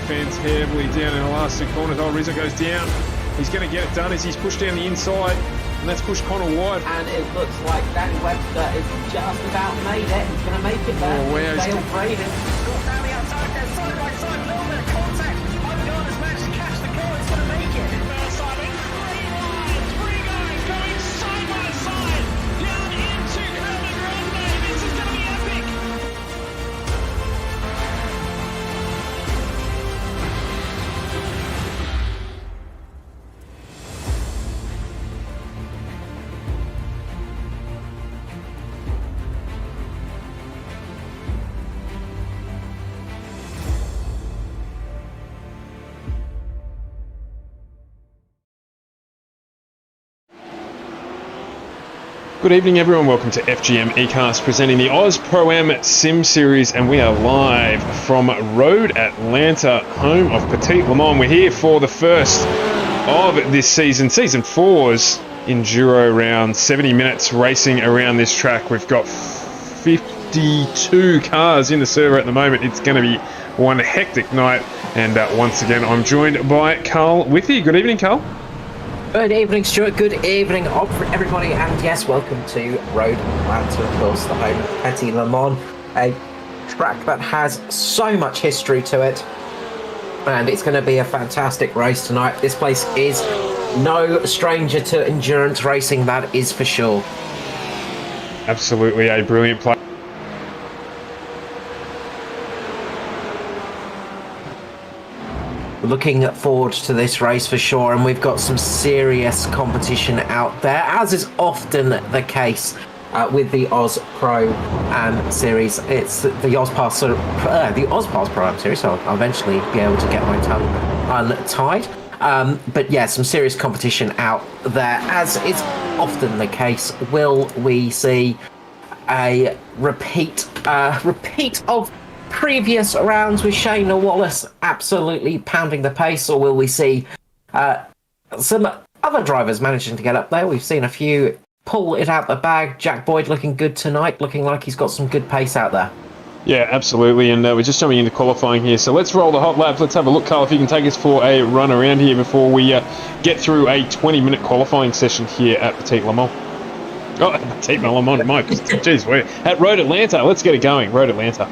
defends heavily down in the last two corners. Oh, Rizzo goes down. He's going to get it done as he's pushed down the inside. And that's pushed Connor wide. And it looks like Danny Webster is just about made it. He's going to make it there. Oh, wow. Dale Braden. Got down the outside there, side by side, a little bit of contact. Odegaard has managed to catch the goal. It's going to make it. First side, in three guys going side by side down into Grande Grande. This is going to be epic. Good evening, everyone. Welcome to FGM eCast presenting the Aus Pro-Am Sim Series, and we are live from Road Atlanta, home of Petit Le Mans. We're here for the first of this season, Season 4's Enduro round. 70 minutes racing around this track. We've got 52 cars in the server at the moment. It's going to be one hectic night, and once again, I'm joined by Carl Withy. Good evening, Carl. Good evening, Stuart. Good evening, everybody. And yes, welcome to Road Atlanta, of course, the home of Petit Le Mans, a track that has so much history to it. And it's going to be a fantastic race tonight. This place is no stranger to endurance racing, that is for sure. Absolutely a brilliant play. Looking forward to this race for sure, and we've got some serious competition out there, as is often the case with the Aus Pro-Am Series. It's the AUSPASS Pro-Am Series, so I'll eventually be able to get my tongue untied. But yeah, some serious competition out there, as is often the case. Will we see a repeat of previous rounds with Shayna Wallace absolutely pounding the pace, or will we see some other drivers managing to get up there? We've seen a few pull it out the bag. Jack Boyd looking good tonight, looking like he's got some good pace out there. Yeah, absolutely, and we're just jumping into qualifying here, so let's roll the hot laps. Let's have a look, Carl, if you can take us for a run around here before we get through a 20-minute qualifying session here at Petit Le Mans. Oh, Petit Le Mans, Mike. Jeez, we're at Road Atlanta. Let's get it going, Road Atlanta.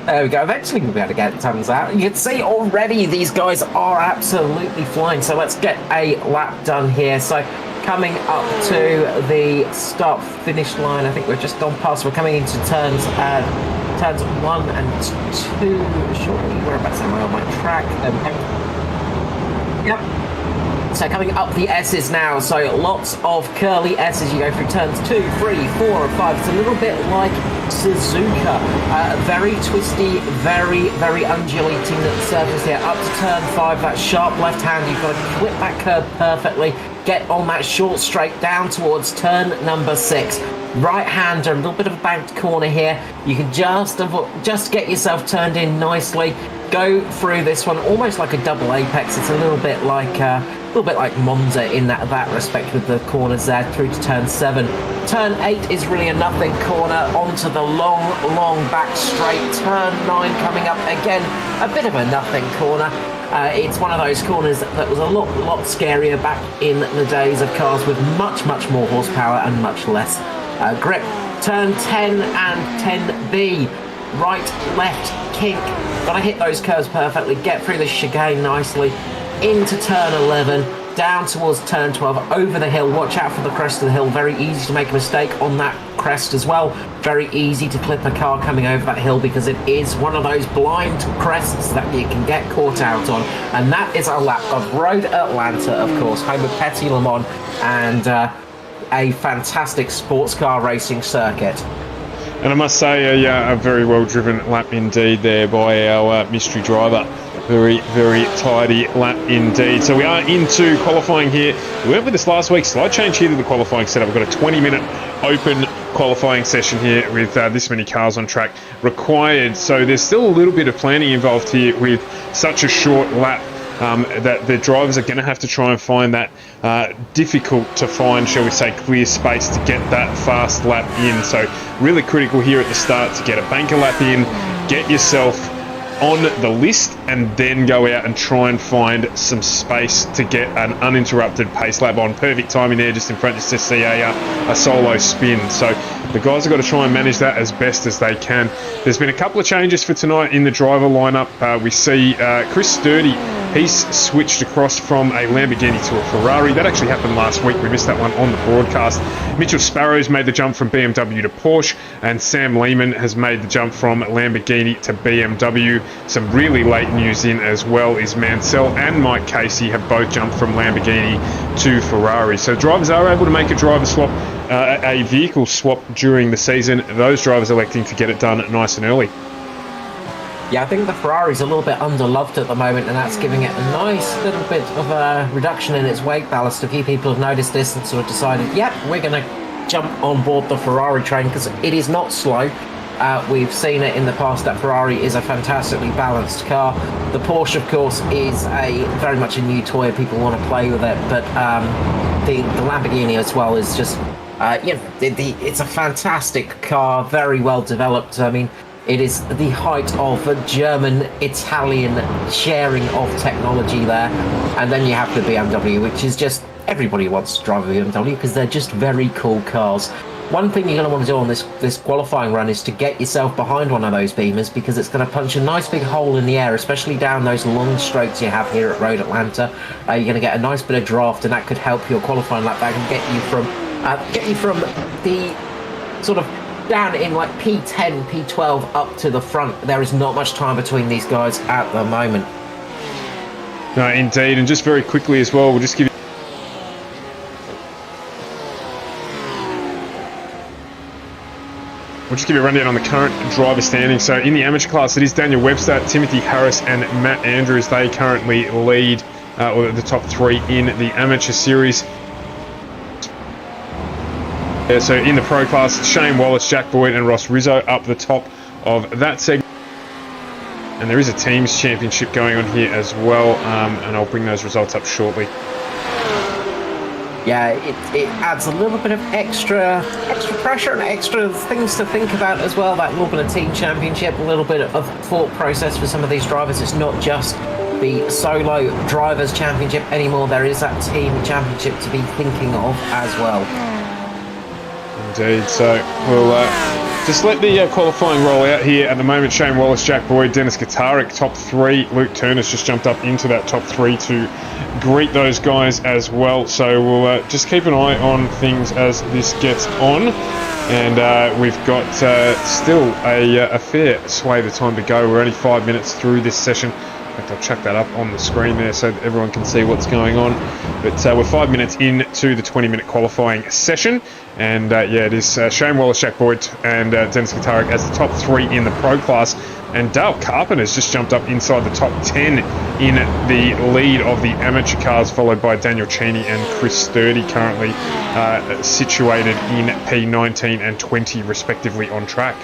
There we go. Eventually we'll be able to get tongues out. You can see already these guys are absolutely flying. So let's get a lap done here. So coming up to the start-finish line, I think we've just gone past. We're coming into turns 1 and 2 shortly. Whereabouts am I on my track? Yep. So coming up the S's now, so lots of curly S's. You go through turns 2, 3, 4 and 5. It's a little bit like Suzuka. Very twisty, very undulating surface here. Up to turn 5, that sharp left hand, you've got to clip that curve perfectly. Get on that short straight down towards turn number 6. Right hander, a little bit of a banked corner here. You can just get yourself turned in nicely. Go through this one almost like a double apex. It's a little bit like Monza in that respect with the corners there through to turn 7. Turn 8 is really a nothing corner onto the long back straight. Turn 9 coming up again, a bit of a nothing corner. It's one of those corners that was a lot scarier back in the days of cars with much more horsepower and much less grip. Turn 10 and 10B, right, left, kink. Gotta hit those curves perfectly, get through the chicane nicely, into turn 11, down towards turn 12, over the hill. Watch out for the crest of the hill. Very easy to make a mistake on that crest as well. Very easy to clip a car coming over that hill because it is one of those blind crests that you can get caught out on. And that is a lap of Road Atlanta, of course, home of Petit Le Mans, and a fantastic sports car racing circuit. And I must say, a very well-driven lap indeed there by our mystery driver. Very tidy lap indeed. So we are into qualifying here. We went with this last week. Slight change here to the qualifying setup. We've got a 20-minute open qualifying session here with this many cars on track required. So there's still a little bit of planning involved here with such a short lap. That the drivers are going to have to try and find that difficult to find, shall we say, clear space to get that fast lap in. So really critical here at the start to get a banker lap in, get yourself on the list and then go out and try and find some space to get an uninterrupted pace lap on. Perfect timing there just in front just to see a solo spin. So the guys have got to try and manage that as best as they can. There's been a couple of changes for tonight in the driver lineup. We see Chris Sturdy, he's switched across from a Lamborghini to a Ferrari. That actually happened last week. We missed that one on the broadcast. Mitchell Sparrow's made the jump from BMW to Porsche, and Sam Lehman has made the jump from Lamborghini to BMW. Some really late news in as well is Mansell and Mike Casey have both jumped from Lamborghini to Ferrari. So drivers are able to make a driver swap, a vehicle swap during the season. Those drivers electing to get it done nice and early. Yeah, I think the Ferrari's a little bit underloved at the moment, and that's giving it a nice little bit of a reduction in its weight ballast. A few people have noticed this and sort of decided, yep, we're going to jump on board the Ferrari train because it is not slow. We've seen it in the past that Ferrari is a fantastically balanced car. The Porsche, of course, is very much a new toy. People want to play with it, but the Lamborghini as well is just, it's a fantastic car, very well developed. I mean, it is the height of a German-Italian sharing of technology there. And then you have the BMW, which is just, everybody wants to drive a BMW because they're just very cool cars. One thing you're going to want to do on this qualifying run is to get yourself behind one of those Beamers, because it's going to punch a nice big hole in the air, especially down those long strokes you have here at Road Atlanta. You're going to get a nice bit of draft, and that could help your qualifying lap back and get you from the sort of down in like P10, P12 up to the front. There is not much time between these guys at the moment. No, indeed. And just very quickly as well, we'll just give you a rundown on the current driver standing. So in the amateur class, it is Daniel Webster, Timothy Harris and Matt Andrews. They currently lead or the top three in the amateur series. So in the pro class, Shane Wallace, Jack Boyd and Ross Rizzo up the top of that segment. And there is a teams championship going on here as well, and I'll bring those results up shortly. Yeah, it adds a little bit of extra pressure and extra things to think about as well. That will be a team championship, a little bit of thought process for some of these drivers. It's not just the solo drivers championship anymore. There is that team championship to be thinking of as well. Indeed. So we'll just let the qualifying roll out here. At the moment, Shane Wallace, Jack Boyd, Dennis Katarik, top three. Luke Turner's just jumped up into that top three to greet those guys as well. So we'll just keep an eye on things as this gets on. And we've got still a fair swathe of time to go. We're only 5 minutes through this session. In fact, I'll chuck that up on the screen there so that everyone can see what's going on. But we're 5 minutes into the 20-minute qualifying session. And yeah, it is Shane Wallace, Jack Boyd and Dennis Katarik as the top three in the pro class. And Dale Carpenter's just jumped up inside the top 10 in the lead of the amateur cars, followed by Daniel Cheney and Chris Sturdy, currently situated in P19 and 20 respectively on track.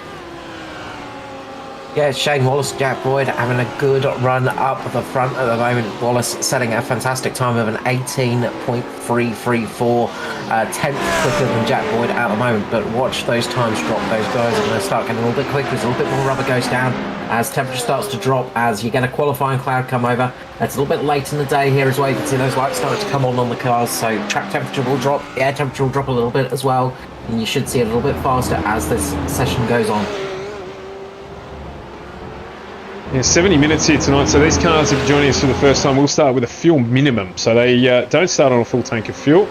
Yeah, Shane Wallace, Jack Boyd having a good run up the front at the moment. Wallace setting a fantastic time of an 18.334, 10th quicker than Jack Boyd at the moment. But watch those times drop. Those guys are going to start getting a little bit quicker as a little bit more rubber goes down, as temperature starts to drop, as you get a qualifying cloud come over. It's a little bit late in the day here as well. You can see those lights starting to come on the cars, so track temperature will drop, air temperature will drop a little bit as well, and you should see it a little bit faster as this session goes on. Yeah, 70 minutes here tonight. So these cars, if you're joining us for the first time, will start with a fuel minimum. So they don't start on a full tank of fuel.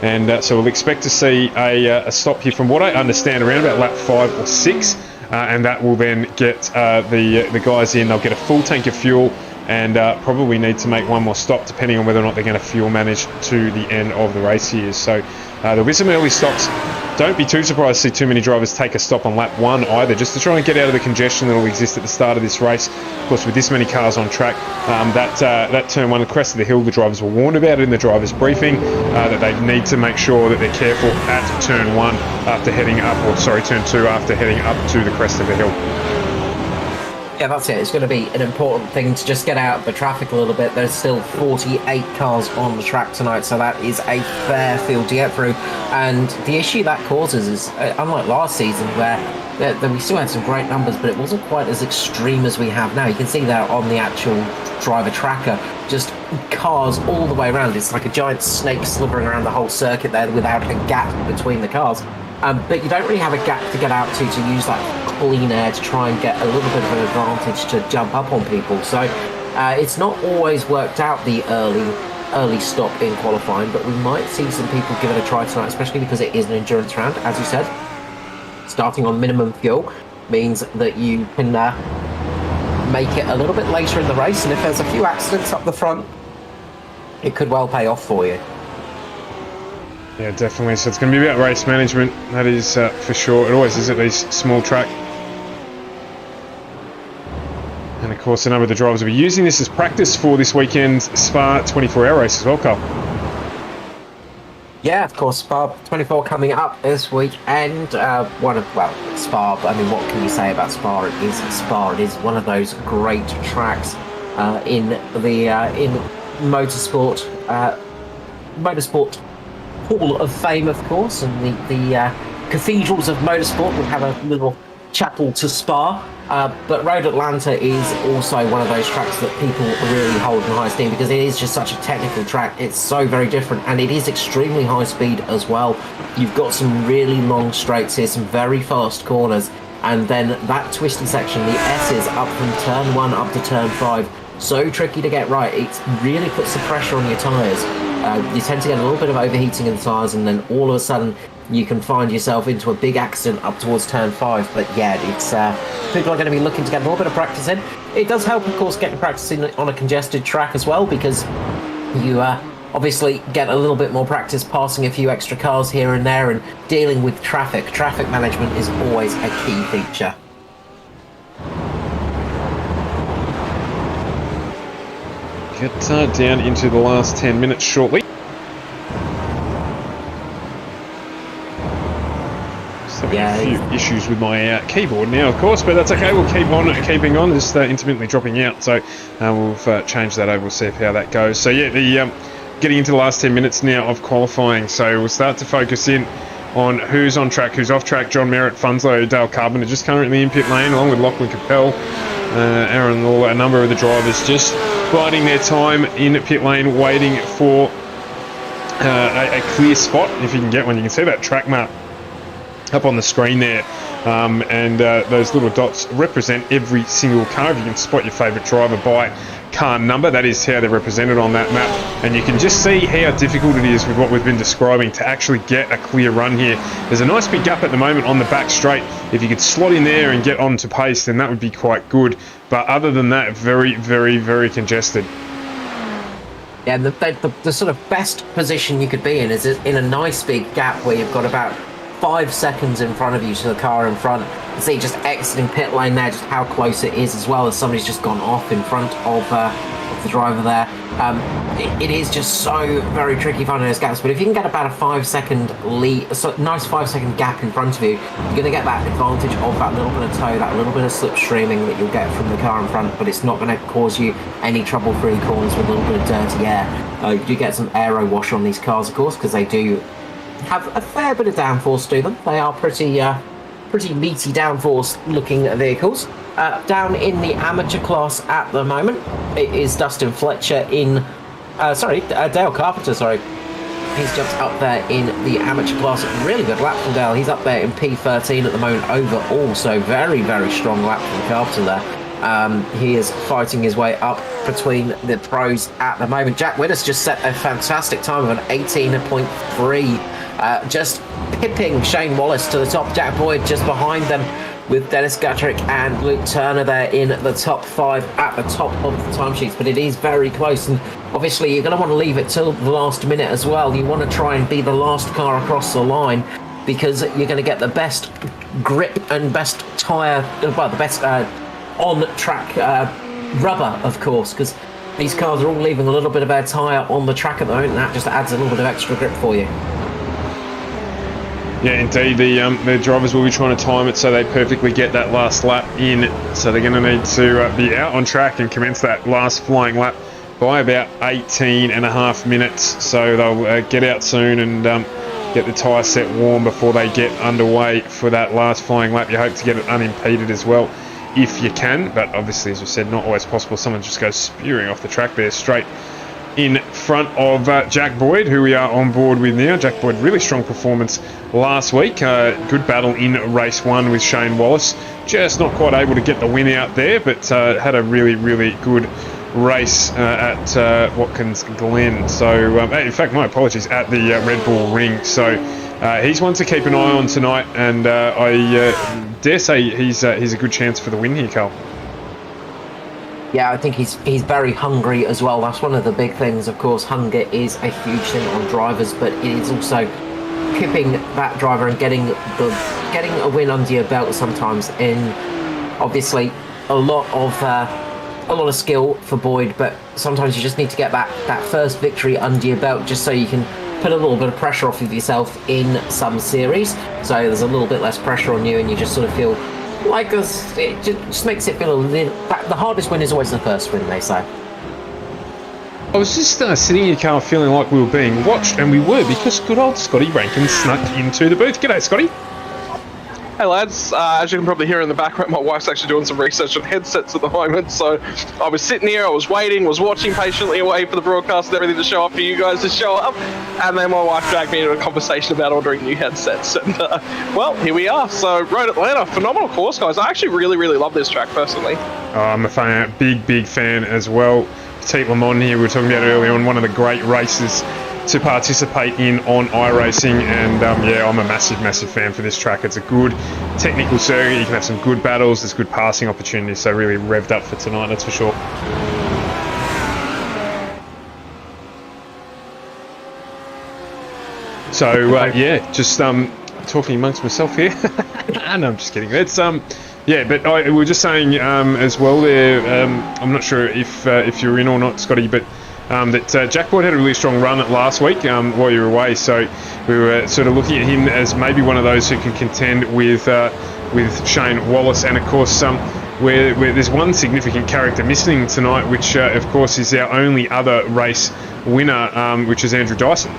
And so we'll expect to see a stop here, from what I understand, around about lap 5 or 6. And that will then get the guys in. They'll get a full tank of fuel and probably need to make one more stop, depending on whether or not they're going to fuel manage to the end of the race here. So there'll be some early stops. Don't be too surprised to see too many drivers take a stop on lap 1 either, just to try and get out of the congestion that will exist at the start of this race. Of course, with this many cars on track, that turn 1, the crest of the hill, the drivers were warned about it in the drivers' briefing, that they need to make sure that they're careful at turn 1 after heading up, or sorry, turn 2 after heading up to the crest of the hill. Yeah, that's it. It's going to be an important thing to just get out of the traffic a little bit. There's still 48 cars on the track tonight, so that is a fair field to get through. And the issue that causes is, unlike last season, where we still had some great numbers, but it wasn't quite as extreme as we have now. You can see that on the actual driver tracker, just cars all the way around. It's like a giant snake slithering around the whole circuit there without a gap between the cars. But you don't really have a gap to get out to use that clean air to try and get a little bit of an advantage to jump up on people. So it's not always worked out, the early stop in qualifying, but we might see some people give it a try tonight, especially because it is an endurance round, as you said. Starting on minimum fuel means that you can make it a little bit later in the race, and if there's a few accidents up the front, it could well pay off for you. Yeah, definitely. So it's going to be about race management, that is for sure. It always is at these small track. And of course, a number of the drivers will be using this as practice for this weekend's Spa 24-hour race as well, Carl. Yeah, of course, Spa 24 coming up this week, and Spa, I mean, what can you say about Spa? It is Spa. It is one of those great tracks in motorsport Hall of Fame, of course, and the cathedrals of motorsport would have a little chapel to Spa. But Road Atlanta is also one of those tracks that people really hold in high esteem because it is just such a technical track. It's so very different, and it is extremely high speed as well. You've got some really long straights here, some very fast corners, and then that twisty section, the S's up from turn 1 up to turn 5. So tricky to get right. It really puts the pressure on your tyres. You tend to get a little bit of overheating in the tyres, and then all of a sudden you can find yourself into a big accident up towards turn 5. But yeah, it's people are going to be looking to get a little bit of practice in. It does help, of course, getting practice in on a congested track as well, because you obviously get a little bit more practice passing a few extra cars here and there and dealing with traffic. Traffic management is always a key feature. Get down into the last 10 minutes shortly. Just having a few issues with my keyboard now, of course, but that's okay. We'll keep on keeping on, just intermittently dropping out. So we'll change that over. We'll see how that goes. So yeah, the getting into the last 10 minutes now of qualifying. So we'll start to focus in on who's on track, who's off track. John Merritt, Funslow, Dale Carpenter just currently in pit lane, along with Lachlan Capel, Aaron Law, a number of the drivers just biding their time in pit lane, waiting for a clear spot, if you can get one. You can see that track map up on the screen there, and those little dots represent every single car. If you can spot your favourite driver by car number, that is how they're represented on that map, and you can just see how difficult it is with what we've been describing to actually get a clear run here. There's a nice big gap at the moment on the back straight. If you could slot in there and get onto pace, then that would be quite good, but other than that, very, very, very congested. Yeah, the sort of best position you could be in is in a nice big gap where you've got about 5 seconds in front of you to the car in front. You see just exiting pit lane there, just how close it is, as well as somebody's just gone off in front of the driver there. It is just so very tricky finding those gaps, but if you can get about a 5 second lead, a nice 5 second gap in front of you, you're going to get that advantage of that little bit of toe, that little bit of slipstreaming that you'll get from the car in front, but it's not going to cause you any trouble through the corners with a little bit of dirty air. You do get some aero wash on these cars, of course, because they do have a fair bit of downforce to them. They are pretty meaty downforce looking vehicles. Down in the amateur class at the moment, it is Dustin Fletcher in Dale Carpenter, he's just up there in the amateur class. Really good lap from Dale. He's up there in P13 at the moment overall, so very, very strong lap from Carpenter there. He is fighting his way up between the pros at the moment. Jack Widders just set a fantastic time of an 18.3. Just pipping Shane Wallace to the top. Jack Boyd just behind them, with Dennis Guttrick and Luke Turner there in the top 5 at the top of the timesheets. But it is very close, and obviously you're going to want to leave it till the last minute as well. You want to try and be the last car across the line, because you're going to get the best grip and best tyre, well, the best on-track rubber, of course, because these cars are all leaving a little bit of their tyre on the track at the moment, and that just adds a little bit of extra grip for you. Yeah, indeed. The drivers will be trying to time it so they perfectly get that last lap in. So they're going to need to be out on track and commence that last flying lap by about 18 and a half minutes. So they'll get out soon and get the tyre set warm before they get underway for that last flying lap. You hope to get it unimpeded as well if you can, but obviously, as we said, not always possible. Someone just goes spewing off the track there straight in front of Jack Boyd, who we are on board with now. Jack Boyd, really strong performance last week. Good battle in race 1 with Shane Wallace. Just not quite able to get the win out there, but had a really, really good race at Watkins Glen. So, in fact, my apologies, at the Red Bull Ring. So he's one to keep an eye on tonight, and I dare say he's a good chance for the win here, Carl. Yeah, I think he's very hungry as well. That's one of the big things. Of course, hunger is a huge thing on drivers, but it is also keeping that driver and getting a win under your belt sometimes. In obviously a lot of skill for Boyd, but sometimes you just need to get that first victory under your belt just so you can put a little bit of pressure off of yourself in some series. So there's a little bit less pressure on you, and you just sort of feel like this. It just makes it feel a little. The hardest win is always the first win, they say. I was just sitting in your car feeling like we were being watched, and we were, because good old Scotty Rankin snuck into the booth. G'day, Scotty. Hey lads, as you can probably hear in the background, my wife's actually doing some research on headsets at the moment, so I was sitting here, I was waiting, was watching patiently away for the broadcast and everything to show up for you guys to show up, and then my wife dragged me into a conversation about ordering new headsets, and well, here we are. So Road Atlanta, phenomenal course, guys. I actually really, really love this track personally. I'm a fan, big fan as well. Petit Le Mans here, we were talking about earlier on, one of the great races to participate in on iRacing, and yeah, I'm a massive fan for this track. It's a good technical circuit, you can have some good battles, there's good passing opportunities, so really revved up for tonight, that's for sure. So yeah, just talking amongst myself here. No, I'm just kidding. It's yeah, but we were just saying as well there, I'm not sure if you're in or not, Scotty, but that Jack Boyd had a really strong run last week while you were away, so we were sort of looking at him as maybe one of those who can contend with Shane Wallace, and of course where there's one significant character missing tonight, which of course is our only other race winner, which is Andrew Dyson.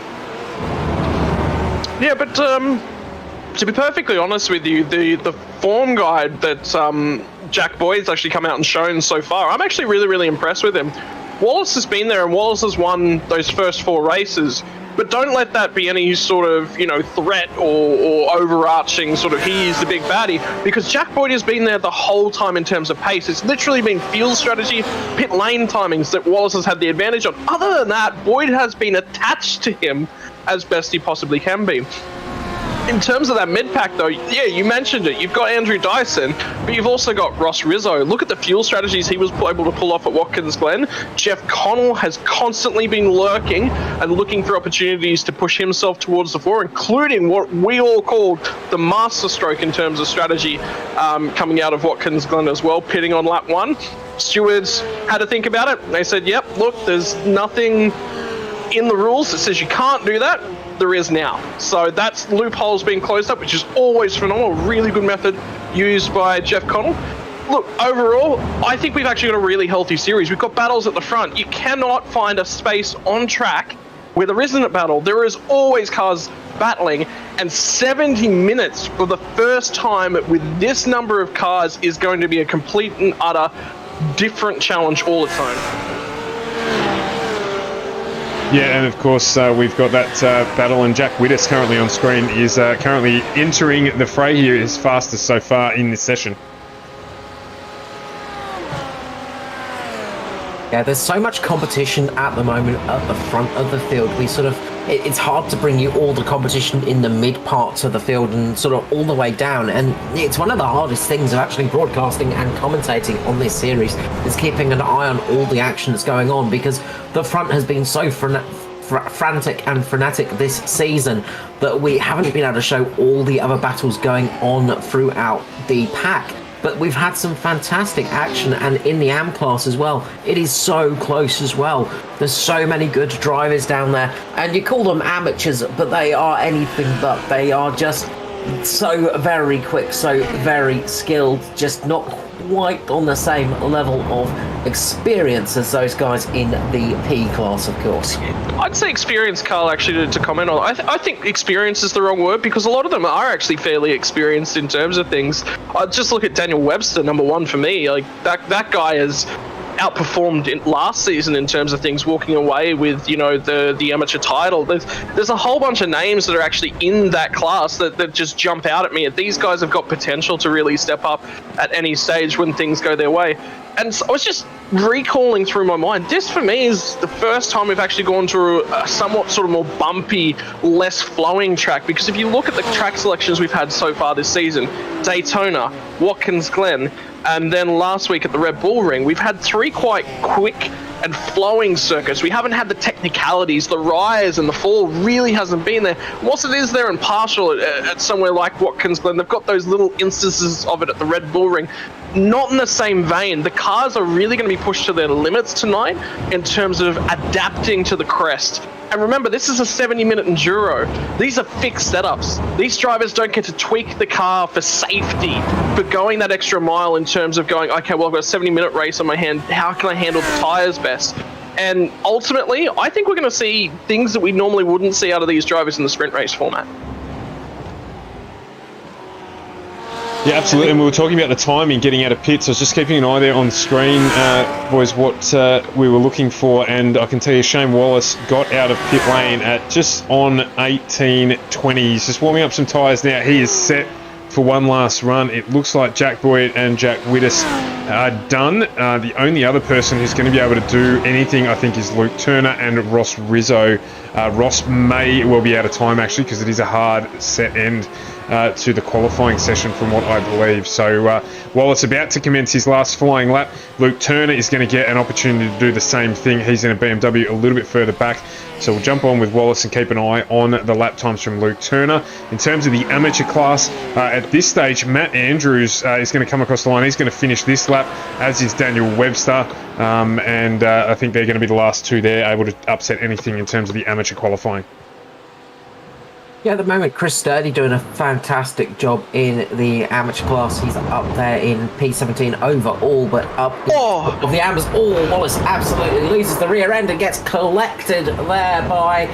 Yeah, but to be perfectly honest with you, the form guide that Jack Boyd's actually come out and shown so far, I'm actually really impressed with him. Wallace has been there, and Wallace has won those first 4 races, but don't let that be any sort of, threat or overarching sort of he's the big baddie, because Jack Boyd has been there the whole time in terms of pace. It's literally been field strategy, pit lane timings that Wallace has had the advantage on. Other than that, Boyd has been attached to him as best he possibly can be. In terms of that mid-pack, though, yeah, you mentioned it. You've got Andrew Dyson, but you've also got Ross Rizzo. Look at the fuel strategies he was able to pull off at Watkins Glen. Jeff Connell has constantly been lurking and looking for opportunities to push himself towards the floor, including what we all called the master stroke in terms of strategy coming out of Watkins Glen as well, pitting on lap 1. Stewards had to think about it. They said, yep, look, there's nothing in the rules that says you can't do that. There is now. So that's loopholes being closed up, which is always phenomenal. Really good method used by Jeff Connell. Look, overall, I think we've actually got a really healthy series. We've got battles at the front. You cannot find a space on track where there isn't a battle. There is always cars battling, and 70 minutes for the first time with this number of cars is going to be a complete and utter different challenge all its own. Yeah, and of course we've got that battle, and Jack Widders currently on screen is currently entering the fray here, his fastest so far in this session. Yeah, there's so much competition at the moment at the front of the field. It's hard to bring you all the competition in the mid parts of the field and sort of all the way down. And it's one of the hardest things of actually broadcasting and commentating on this series, is keeping an eye on all the action that's going on, because the front has been so frantic and frenetic this season that we haven't been able to show all the other battles going on throughout the pack. but we've had some fantastic action, and in the AM class as well, it is so close as well. There's so many good drivers down there, and you call them amateurs, but they are anything but. They are just so very quick, so very skilled, just not quite on the same level of experience as those guys in the P class, of course. I'd say experience, Carl, actually, to comment on. I think experience is the wrong word, because a lot of them are actually fairly experienced in terms of things. I just look at Daniel Webster, number one for me. Like that guy is outperformed last season in terms of things, walking away with, you know, the amateur title. There's a whole bunch of names that are actually in that class that just jump out at me. These guys have got potential to really step up at any stage when things go their way. And so I was just recalling through my mind, this for me is the first time we've actually gone to a somewhat sort of more bumpy, less flowing track, because if you look at the track selections we've had so far this season, Daytona, Watkins Glen, and then last week at the Red Bull Ring, we've had three quite quick and flowing circuits. We haven't had the technicalities, the rise and the fall really hasn't been there. Whilst it is there and partial at somewhere like Watkins Glen, they've got those little instances of it at the Red Bull Ring. Not in the same vein. The cars are really going to be pushed to their limits tonight in terms of adapting to the crest. And remember, this is a 70-minute enduro. These are fixed setups. These drivers don't get to tweak the car for safety, for going that extra mile in terms of going, okay, well, I've got a 70-minute race on my hand. How can I handle the tyres best? And ultimately, I think we're going to see things that we normally wouldn't see out of these drivers in the sprint race format. Yeah, absolutely. And we were talking about the timing, getting out of pits. I was just keeping an eye there on the screen, boys, what we were looking for. And I can tell you, Shane Wallace got out of pit lane at just on 18:20. He's just warming up some tyres now. He is set for one last run. It looks like Jack Boyd and Jack Whittis are done. The only other person who's going to be able to do anything, I think, is Luke Turner and Ross Rizzo. Ross may well be out of time, actually, because it is a hard set end to the qualifying session, from what I believe. So while it's about to commence his last flying lap, Luke Turner is going to get an opportunity to do the same thing. He's in a BMW a little bit further back. So we'll jump on with Wallace and keep an eye on the lap times from Luke Turner. In terms of the amateur class, at this stage, Matt Andrews is going to come across the line. He's going to finish this lap, as is Daniel Webster. And I think they're going to be the last two there, able to upset anything in terms of the amateur qualifying. Yeah, at the moment, Chris Sturdy doing a fantastic job in the amateur class. He's up there in P17 overall, but up of the amateurs. Oh, Wallace absolutely loses the rear end and gets collected there by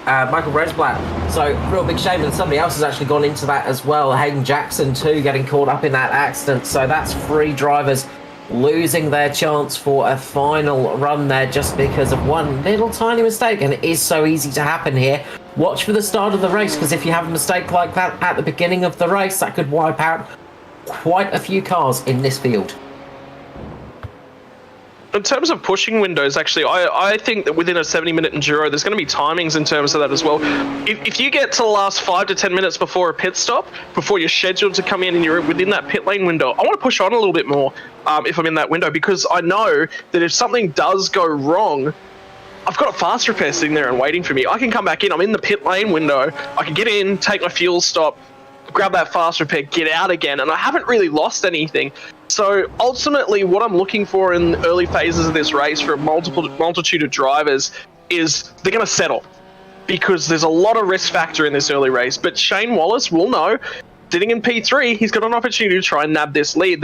Michael Roseblatt. So, real big shame that somebody else has actually gone into that as well. Hayden Jackson, too, getting caught up in that accident. So that's 3 drivers losing their chance for a final run there just because of one little tiny mistake, and it is so easy to happen here. Watch for the start of the race, because if you have a mistake like that at the beginning of the race, that could wipe out quite a few cars in this field. In terms of pushing windows, actually, I think that within a 70-minute enduro, there's going to be timings in terms of that as well. If you get to the last 5 to 10 minutes before a pit stop, before you're scheduled to come in and you're within that pit lane window, I want to push on a little bit more if I'm in that window, because I know that if something does go wrong, I've got a fast repair sitting there and waiting for me. I can come back in. I'm in the pit lane window. I can get in, take my fuel stop, grab that fast repair, get out again, and I haven't really lost anything. So ultimately, what I'm looking for in the early phases of this race for a multitude of drivers is they're going to settle, because there's a lot of risk factor in this early race. But Shane Wallace will know, sitting in P3, he's got an opportunity to try and nab this lead.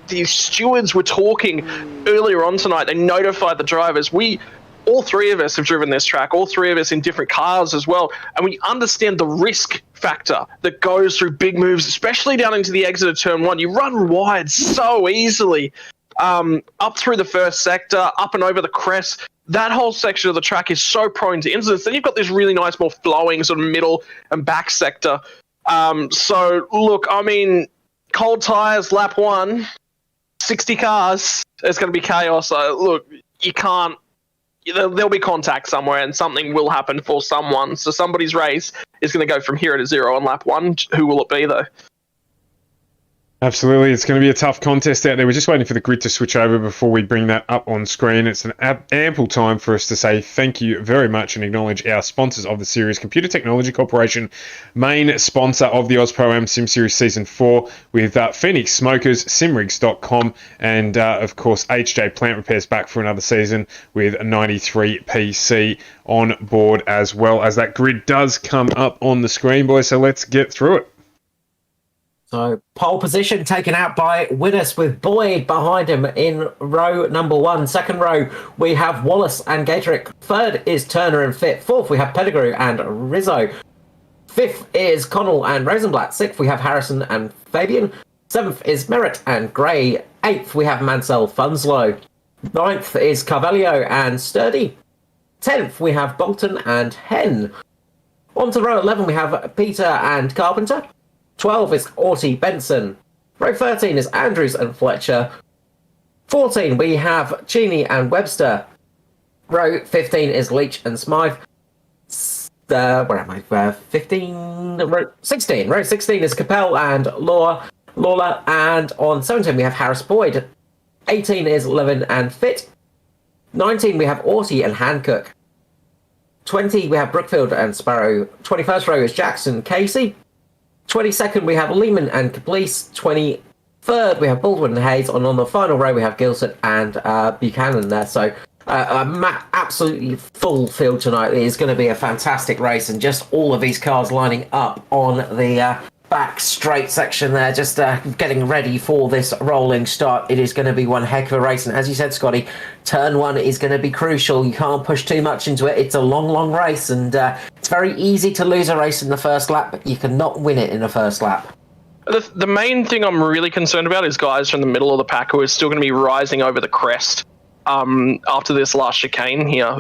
The stewards were talking earlier on tonight. They notified the drivers. All 3 of us have driven this track, all 3 of us in different cars as well, and we understand the risk factor that goes through big moves, especially down into the exit of turn 1. You run wide so easily, up through the first sector, up and over the crest. That whole section of the track is so prone to incidents. Then you've got this really nice, more flowing sort of middle and back sector. So, look, I mean, cold tyres, lap 1, 60 cars, it's going to be chaos. Look, you can't. There'll be contact somewhere and something will happen for someone. So somebody's race is going to go from 0 on lap 1. Who will it be, though? Yeah, at the moment, Chris Sturdy doing a fantastic job in the amateur class. He's up there in P17 overall, but up the amateurs. So, Wallace absolutely loses the rear end and gets collected there by Michael Roseblatt. So, real big shame that somebody else has actually gone into that as well. Hayden Jackson, too, getting caught up in that accident. So that's 3 drivers losing their chance for a final run there just because of one little tiny mistake. And it is so easy to happen here. Watch for the start of the race, because if you have a mistake like that at the beginning of the race, that could wipe out quite a few cars in this field. Absolutely, it's going to be a tough contest out there. We're just waiting for the grid to switch over before we bring that up on screen. It's an ample time for us to say thank you very much and acknowledge our sponsors of the series, Computer Technology Corporation, main sponsor of the Aus Pro-Am Sim Series Season 4 with Phoenix Smokers, simrigs.com, and of course HJ Plant Repairs back for another season with 93 PC on board, as well as that grid does come up on the screen, boys, so let's get through it. So pole position taken out by Winners with Boyd behind him in row number 1. Second row, we have Wallace and Gatorick. Third is Turner and Fit. Fourth, we have Pettigrew and Rizzo. Fifth is Connell and Rosenblatt. Sixth, we have Harrison and Fabian. Seventh is Merritt and Gray. Eighth, we have Mansell Funslow. Ninth is Carvalho and Sturdy. 10th, we have Bolton and Hen. On to row 11, we have Peter and Carpenter. 12 is Orty Benson. Row 13 is Andrews and Fletcher. 14 we have Cheney and Webster. Row 15 is Leach and Smythe. Where am I? 15. Row 16. Row 16 is Capel and Lawler. And on 17 we have Harris Boyd. 18 is Levin and Fit. 19 we have Orty and Hancock. 20 we have Brookfield and Sparrow. 21st row is Jackson Casey. 22nd, we have Lehman and Caplice. 23rd, we have Baldwin and Hayes. And on the final row, we have Gilson and Buchanan there. So, absolutely full field tonight. It is going to be a fantastic race. And just all of these cars lining up on the back straight section there, just getting ready for this rolling start. It is going to be one heck of a race. And as you said, Scotty, turn 1 is going to be crucial. You can't push too much into it. It's a long race, and it's very easy to lose a race in the first lap, but you cannot win it in the first lap. The main thing I'm really concerned about is guys from the middle of the pack who are still going to be rising over the crest after this last chicane here.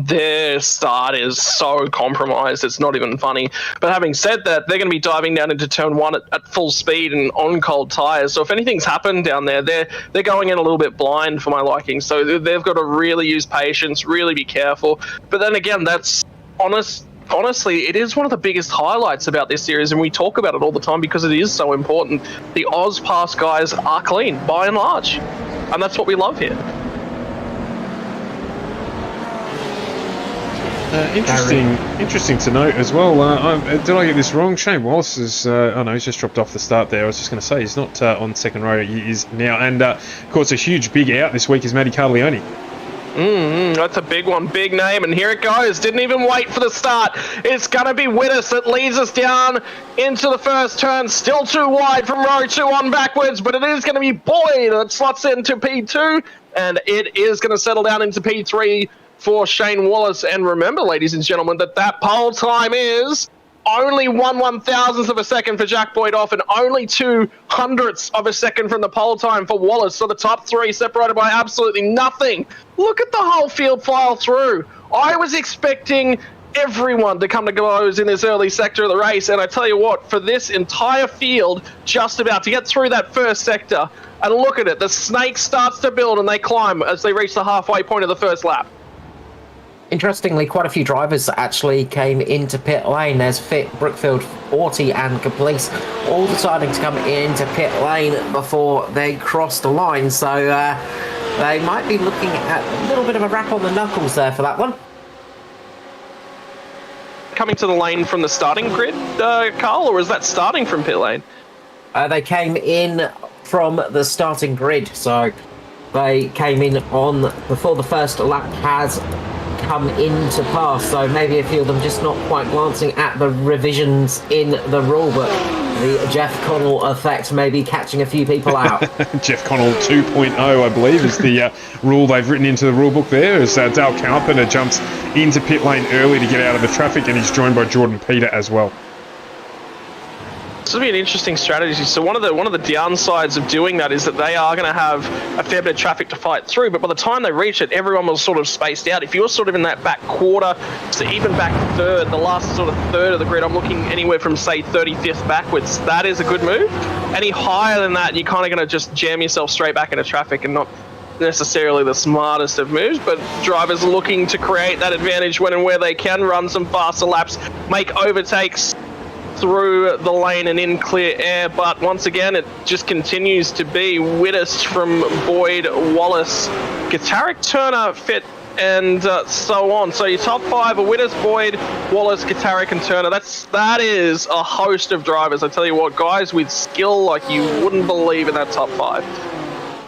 Their start is so compromised, it's not even funny. But having said that, they're going to be diving down into turn 1 at full speed and on cold tyres. So if anything's happened down there, they're going in a little bit blind for my liking. So they've got to really use patience, really be careful. But then again, that's honestly, it is one of the biggest highlights about this series, and we talk about it all the time because it is so important. The AUSPASS guys are clean, by and large. And that's what we love here. Interesting to note as well. Did I get this wrong? Shane Wallace is. Oh no, he's just dropped off the start there. I was just going to say he's not on second row. He is now, and of course a huge big out this week is Matty Carleone. That's a big one, big name, and here it goes. Didn't even wait for the start. It's going to be Wittes that leads us down into the first turn. Still too wide from row 2 on backwards, but it is going to be Boyd that slots into P2, and it is going to settle down into P3 for Shane Wallace. And remember, ladies and gentlemen, that pole time is only 1/1000th of a second for Jack Boyd off, and only 200ths of a second from the pole time for Wallace. So the top 3 separated by absolutely nothing. Look at the whole field file through. I was expecting everyone to come to blows in this early sector of the race, and I tell you what, for this entire field just about to get through that first sector, and look at it, the snake starts to build and they climb as they reach the halfway point of the first lap. Interestingly, quite a few drivers actually came into pit lane. There's Fit, Brookfield, Orty and Caplice all deciding to come into pit lane before they cross the line. So they might be looking at a little bit of a rap on the knuckles there for that one. Coming to the lane from the starting grid, Carl, or is that starting from pit lane? They came in from the starting grid, so they came in on before the first lap has come into pass, so maybe a few of them just not quite glancing at the revisions in the rulebook. The Jeff Connell effect maybe catching a few people out. Jeff Connell 2.0, I believe, is the rule they've written into the rulebook there, as Dale Carpenter jumps into pit lane early to get out of the traffic, and he's joined by Jordan Peter as well. This will be an interesting strategy. So one of the downsides of doing that is that they are going to have a fair bit of traffic to fight through, but by the time they reach it, everyone was sort of spaced out. If you're sort of in that back quarter, so even back third, the last sort of third of the grid, I'm looking anywhere from, say, 35th backwards. That is a good move. Any higher than that, you're kind of going to just jam yourself straight back into traffic, and not necessarily the smartest of moves, but drivers are looking to create that advantage when and where they can, run some faster laps, make overtakes. through the lane and in clear air, but once again it just continues to be Wittes from Boyd, Wallace, Gitarik, Turner, Fit, and so on. So your top 5 are Wittes, Boyd, Wallace, Gitarik, and Turner. That is a host of drivers. I tell you what, guys with skill like you wouldn't believe in that top 5.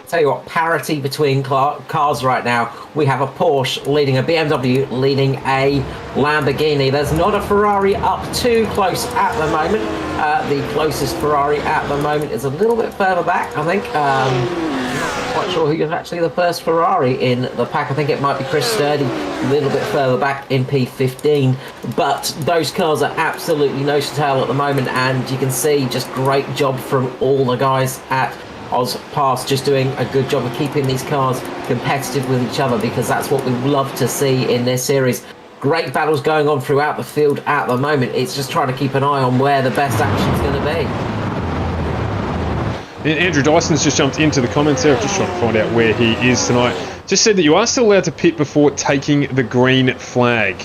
Tell you what, parity between cars right now. We have a Porsche leading a BMW, leading a Lamborghini. There's not a Ferrari up too close at the moment. The closest Ferrari at the moment is a little bit further back, I think. Not quite sure who is actually the first Ferrari in the pack. I think it might be Chris Sturdy, a little bit further back in P15. But those cars are absolutely nose to tail at the moment, and you can see just great job from all the guys at AUSPASS, just doing a good job of keeping these cars competitive with each other, because that's what we love to see in this series. Great battles going on throughout the field at the moment. It's just trying to keep an eye on where the best action's going to be. And Andrew Dyson's just jumped into the comments there, just trying to find out where he is tonight. Just said that you are still allowed to pit before taking the green flag.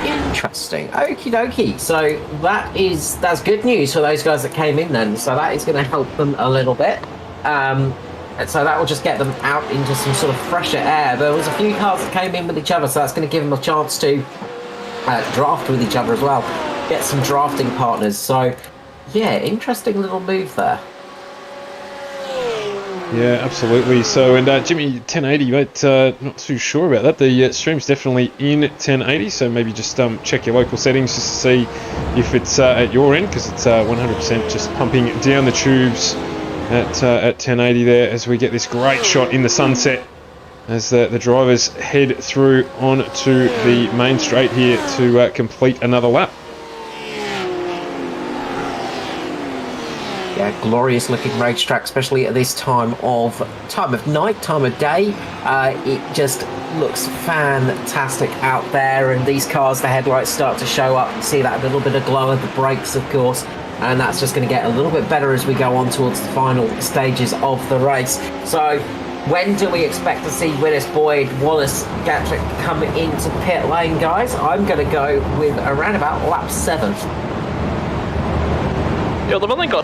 Interesting. Okie dokie. So that's good news for those guys that came in then. So that is going to help them a little bit. So that will just get them out into some sort of fresher air. There was a few cars that came in with each other, so that's going to give them a chance to draft with each other as well. Get some drafting partners. So yeah, interesting little move there. Yeah, absolutely. So, and Jimmy, 1080, mate, not too sure about that. The stream's definitely in 1080, so maybe just check your local settings just to see if it's at your end, because it's 100% just pumping down the tubes at 1080 there as we get this great shot in the sunset as the drivers head through onto the main straight here to complete another lap. Yeah, glorious looking racetrack, especially at this time of night, time of day. It just looks fantastic out there, and these cars, the headlights start to show up. You see that little bit of glow of the brakes, of course, and that's just going to get a little bit better as we go on towards the final stages of the race. So when do we expect to see Wittes, Boyd, Wallace, Gatrick come into pit lane, guys? I'm going to go with around about lap 7. Yeah, they've only got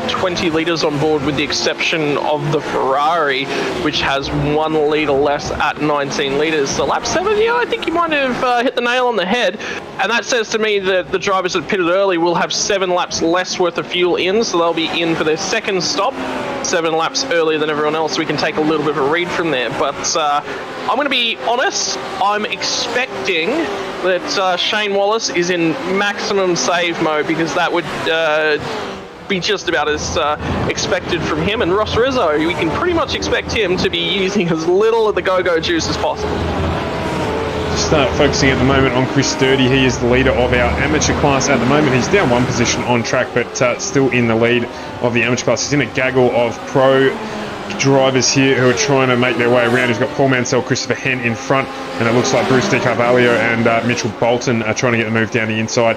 20 litres on board, with the exception of the Ferrari, which has 1 litre less at 19 litres. So lap 7, yeah, I think you might have hit the nail on the head. And that says to me that the drivers that pitted early will have 7 laps less worth of fuel in, so they'll be in for their second stop 7 laps earlier than everyone else. So we can take a little bit of a read from there. But I'm going to be honest, I'm expecting that Shane Wallace is in maximum save mode, because that would be just about as expected from him. And Ross Rizzo, we can pretty much expect him to be using as little of the go-go juice as possible. Just focusing at the moment on Chris Sturdy. He is the leader of our amateur class at the moment. He's down 1 position on track, but still in the lead of the amateur class. He's in a gaggle of pro drivers here who are trying to make their way around. He's got Paul Mansell, Christopher Henn in front, and it looks like Bruce Di Carvalho and Mitchell Bolton are trying to get the move down the inside.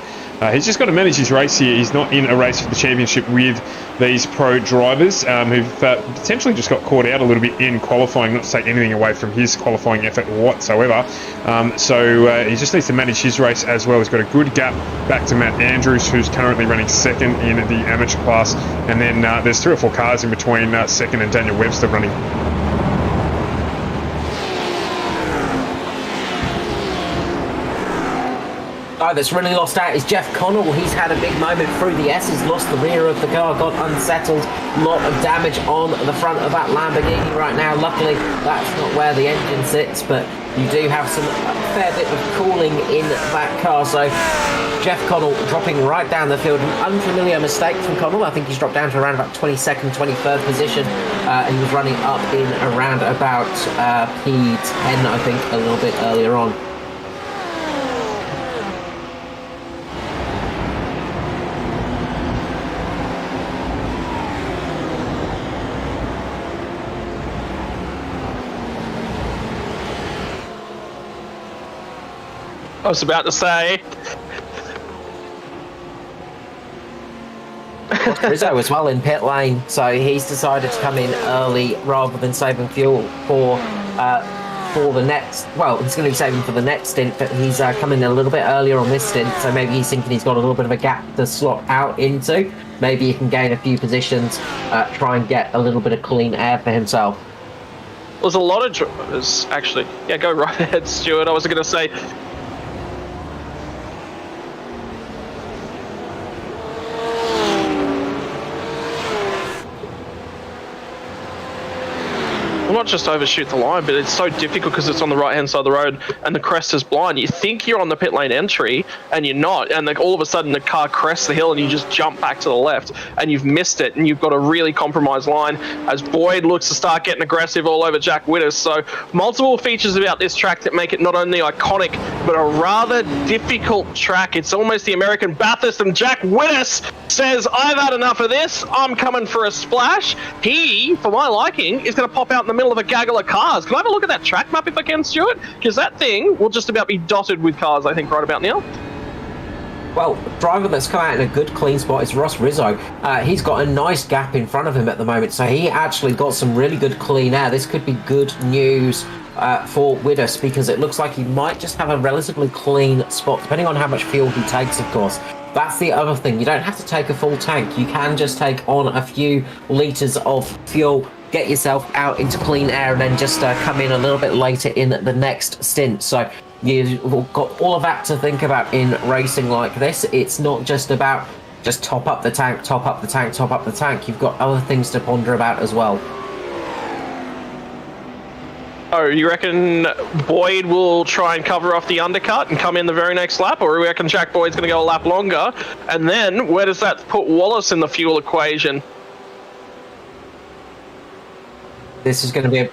He's just got to manage his race here. He's not in a race for the championship with these pro drivers who've potentially just got caught out a little bit in qualifying, not to take anything away from his qualifying effort whatsoever. So he just needs to manage his race as well. He's got a good gap back to Matt Andrews, who's currently running second in the amateur class. And then there's 3 or 4 cars in between second and Daniel Webster running. Guy that's really lost out is Jeff Connell. He's had a big moment through the S's, lost the rear of the car, got unsettled. Lot of damage on the front of that Lamborghini right now. Luckily, that's not where the engine sits, but you do have a fair bit of cooling in that car. So Jeff Connell dropping right down the field. An unfamiliar mistake from Connell. I think he's dropped down to around about 22nd, 23rd position. He was running up in around about P10, I think, a little bit earlier on. I was about to say. Rizzo as well in pit lane, so he's decided to come in early rather than saving fuel for for the next, well, he's going to be saving for the next stint, but he's coming a little bit earlier on this stint, so maybe he's thinking he's got a little bit of a gap to slot out into. Maybe he can gain a few positions, try and get a little bit of clean air for himself. There's a lot of drivers, actually. Yeah, go right ahead, Stuart. I was going to say, well, not just overshoot the line, but it's so difficult because it's on the right-hand side of the road and the crest is blind. You think you're on the pit lane entry and you're not, and like all of a sudden the car crests the hill and you just jump back to the left and you've missed it, and you've got a really compromised line as Boyd looks to start getting aggressive all over Jack Widders. So multiple features about this track that make it not only iconic but a rather difficult track. It's almost the American Bathurst, and Jack Widders says, I've had enough of this, I'm coming for a splash. He, for my liking, is going to pop out in the middle of a gaggle of cars. Can I have a look at that track map if I can, Stuart? Because that thing will just about be dotted with cars, I think, right about now. Well, driver that's come out in a good clean spot is Ross Rizzo. He's got a nice gap in front of him at the moment, so he actually got some really good clean air. This could be good news for Widders, because it looks like he might just have a relatively clean spot, depending on how much fuel he takes, of course. That's the other thing. You don't have to take a full tank. You can just take on a few litres of fuel, get yourself out into clean air, and then just come in a little bit later in the next stint. So you've got all of that to think about in racing like this. It's not just about just top up the tank, top up the tank, top up the tank. You've got other things to ponder about as well. Oh, you reckon Boyd will try and cover off the undercut and come in the very next lap, or you reckon Jack Boyd's going to go a lap longer? And then where does that put Wallace in the fuel equation? This is going to be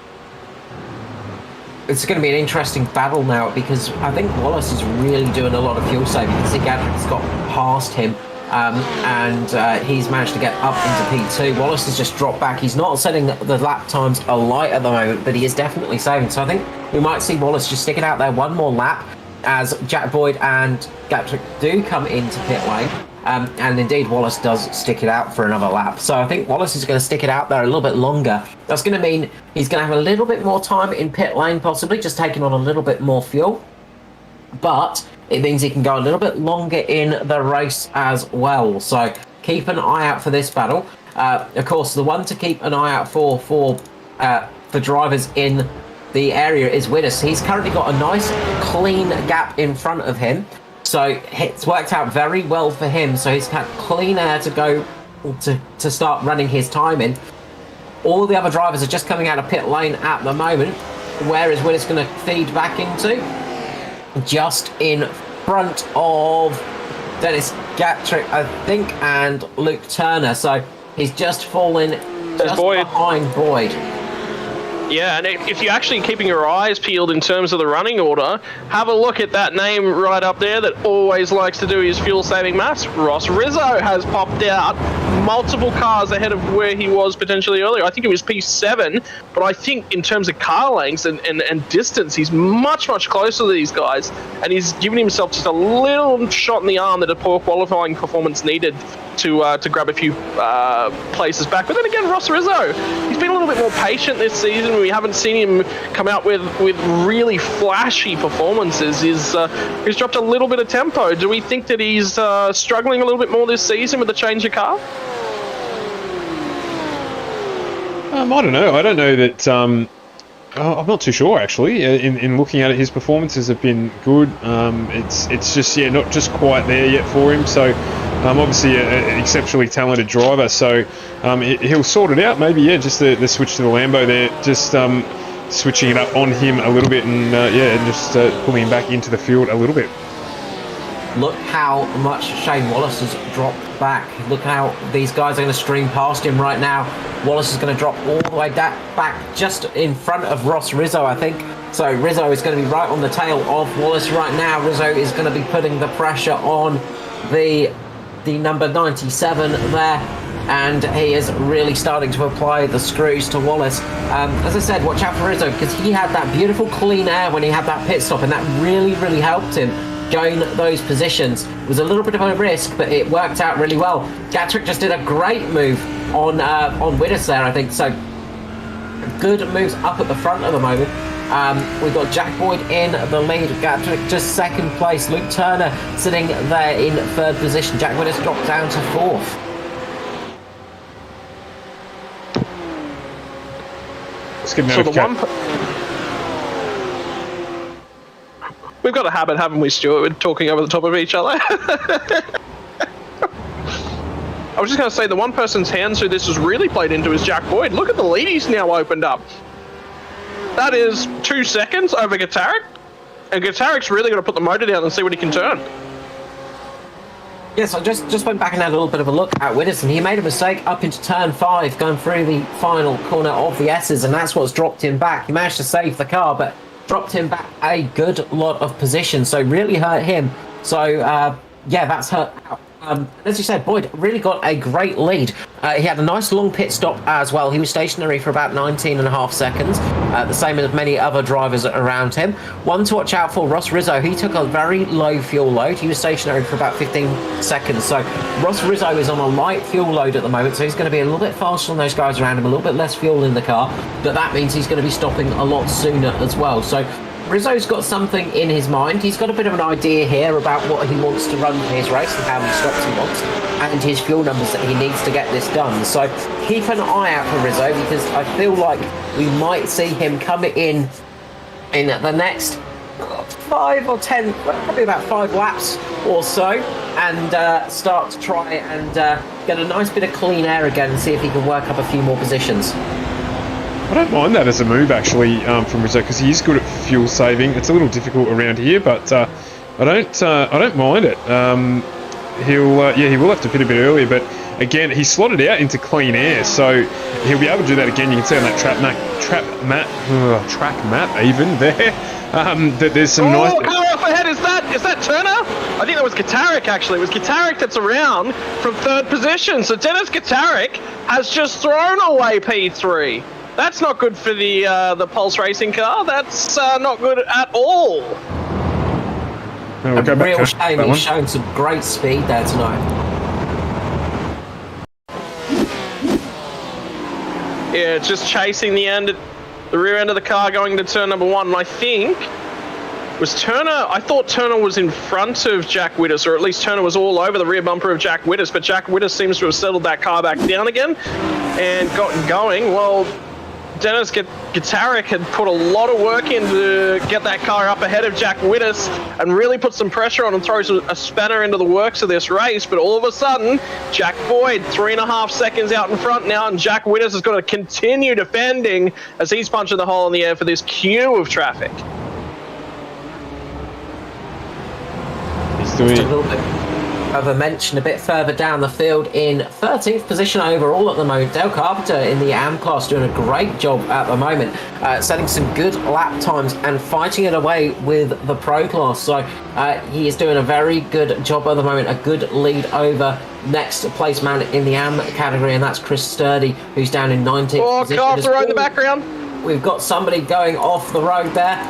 it's going to be an interesting battle now, because I think Wallace is really doing a lot of fuel saving. You can see Gadrick's got past him, and he's managed to get up into P2. Wallace has just dropped back. He's not setting the lap times alight at the moment, but he is definitely saving. So I think we might see Wallace just stick it out there one more lap as Jack Boyd and Gadrick do come into pit lane. And indeed, Wallace does stick it out for another lap. So I think Wallace is going to stick it out there a little bit longer. That's going to mean he's going to have a little bit more time in pit lane, possibly, just taking on a little bit more fuel. But it means he can go a little bit longer in the race as well. So keep an eye out for this battle. Of course, the one to keep an eye out for drivers in the area is Widders. He's currently got a nice clean gap in front of him. So it's worked out very well for him. So he's had clean air to go to start running his time in. All the other drivers are just coming out of pit lane at the moment. Where is Widders going to feed back into? Just in front of Dennis Gattrick, I think, and Luke Turner. So he's just fallen just behind Boyd. Yeah, and if you're actually keeping your eyes peeled in terms of the running order, have a look at that name right up there that always likes to do his fuel-saving maths. Ross Rizzo has popped out multiple cars ahead of where he was potentially earlier. I think it was P7, but I think in terms of car lengths and distance, he's much, much closer to these guys, and he's given himself just a little shot in the arm that a poor qualifying performance needed to grab a few places back. But then again, Ross Rizzo, he's been a little bit more patient this season. We haven't seen him come out with really flashy performances. He's dropped a little bit of tempo. Do we think that he's struggling a little bit more this season with the change of car? I don't know. I don't know that. I'm not too sure, actually. In looking at it, his performances have been good. It's just not just quite there yet for him. So obviously an exceptionally talented driver. So he'll sort it out. Maybe just the switch to the Lambo there, just switching it up on him a little bit, and and just pulling him back into the field a little bit. Look how much Shane Wallace has dropped back. Look how these guys are going to stream past him right now. Wallace is going to drop all the way back just in front of Ross Rizzo, I think. So Rizzo is going to be right on the tail of Wallace right now. Rizzo is going to be putting the pressure on the number 97 there, and he is really starting to apply the screws to Wallace. As I said, watch out for Rizzo, because he had that beautiful clean air when he had that pit stop, and that really, really helped him gain those positions. It was a little bit of a risk, but it worked out really well. Gattrick just did a great move on Widders there, I think. So good moves up at the front at the moment. We've got Jack Boyd in the lead, just second place. Luke Turner sitting there in third position. Jack Boyd has dropped down to fourth. Let's get So we've got a habit, haven't we, Stuart? We're talking over the top of each other. I was just going to say, the one person's hands who this has really played into is Jack Boyd. Look at the lead he's now opened up. That is 2 seconds over Gitarik. And Gitarik's really got to put the motor down and see what he can turn. Yes, I just went back and had a little bit of a look at Widdowson. He made a mistake up into turn 5, going through the final corner of the S's, and that's what's dropped him back. He managed to save the car, but dropped him back a good lot of position, so really hurt him. So, yeah, that's hurt. As you said, Boyd really got a great lead. He had a nice long pit stop as well. He was stationary for about 19.5 seconds, the same as many other drivers around him. One to watch out for, Ross Rizzo. He took a very low fuel load. He was stationary for about 15 seconds. So Ross Rizzo is on a light fuel load at the moment, so he's going to be a little bit faster than those guys around him, a little bit less fuel in the car, but that means he's going to be stopping a lot sooner as well. So Rizzo's got something in his mind. He's got a bit of an idea here about what he wants to run for his race and how many stops he wants and his fuel numbers that he needs to get this done. So keep an eye out for Rizzo, because I feel like we might see him come in the next 5 or 10, probably about 5 laps or so, and start to try and get a nice bit of clean air again and see if he can work up a few more positions. I don't mind that as a move, actually, from Rizzo, because he is good at fuel saving. It's a little difficult around here, but I don't mind it. He will have to pit a bit earlier, but again, he slotted out into clean air, so he'll be able to do that again. You can see on that track map even there that there's some nice. Car off ahead. Is that Turner? I think that was Gitarik, actually. It was Gitarik that's around from third position. So Dennis Gitarik has just thrown away P3. That's not good for the Pulse Racing car. That's not good at all. We'll a real shame. He's shown some great speed there tonight. Yeah, just chasing the rear end of the car going to turn number 1. And I think I thought Turner was in front of Jack Widders, or at least Turner was all over the rear bumper of Jack Widders, but Jack Widders seems to have settled that car back down again and gotten going. Well, Dennis Gitarik had put a lot of work in to get that car up ahead of Jack Widders and really put some pressure on and throws a spanner into the works of this race. But all of a sudden, Jack Boyd 3.5 seconds out in front now, and Jack Widders has got to continue defending as he's punching the hole in the air for this queue of traffic. He's doing a little bit of a mention a bit further down the field in 13th position overall at the moment. Dale Carpenter in the AM class doing a great job at the moment, setting some good lap times and fighting it away with the pro class. So he is doing a very good job at the moment, a good lead over next place man in the AM category, and that's Chris Sturdy, who's down in 19th position. Car off the road in the background. We've got somebody going off the road there.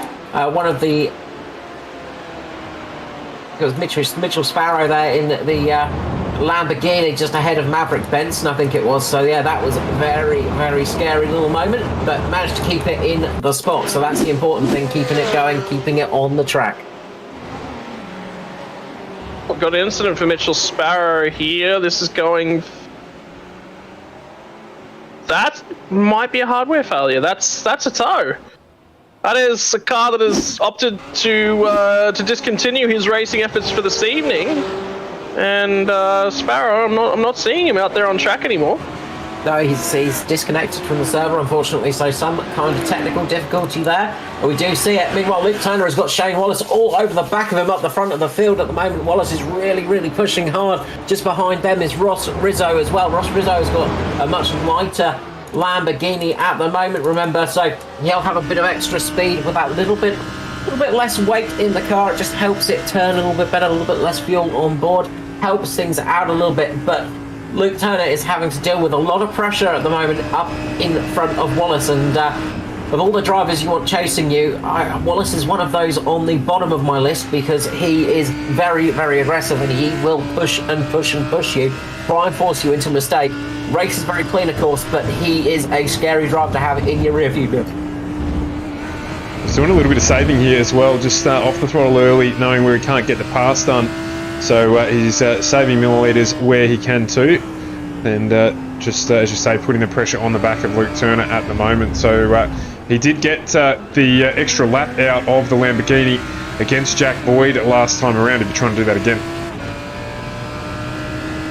One of the It was Mitchell Sparrow there in the Lamborghini just ahead of Maverick Benson, I think it was. So yeah, that was a very, very scary little moment, but managed to keep it in the spot. So that's the important thing, keeping it going, keeping it on the track. We've got an incident for Mitchell Sparrow here. This is going... That might be a hardware failure. That's a tow. That is a car that has opted to discontinue his racing efforts for this evening, and Sparrow, I'm not seeing him out there on track anymore. No, he's disconnected from the server, unfortunately, so some kind of technical difficulty there. But we do see it. Meanwhile, Luke Turner has got Shane Wallace all over the back of him up the front of the field at the moment. Wallace is really, really pushing hard. Just behind them is Ross Rizzo as well. Ross Rizzo has got a much lighter Lamborghini at the moment, remember, so he'll have a bit of extra speed with that little bit less weight in the car. It just helps it turn a little bit better, a little bit less fuel on board, helps things out a little bit. But Luke Turner is having to deal with a lot of pressure at the moment up in front of Wallace, and of all the drivers you want chasing you, Wallace is one of those on the bottom of my list, because he is very, very aggressive and he will push and push and push you, try and force you into a mistake. Race is very clean, of course, but he is a scary driver to have in your rear view mirror. He's doing a little bit of saving here as well, just off the throttle early, knowing where he can't get the pass done. So he's saving millilitres where he can too. And just, as you say, putting the pressure on the back of Luke Turner at the moment. So he did get the extra lap out of the Lamborghini against Jack Boyd last time around. He'll be trying to do that again.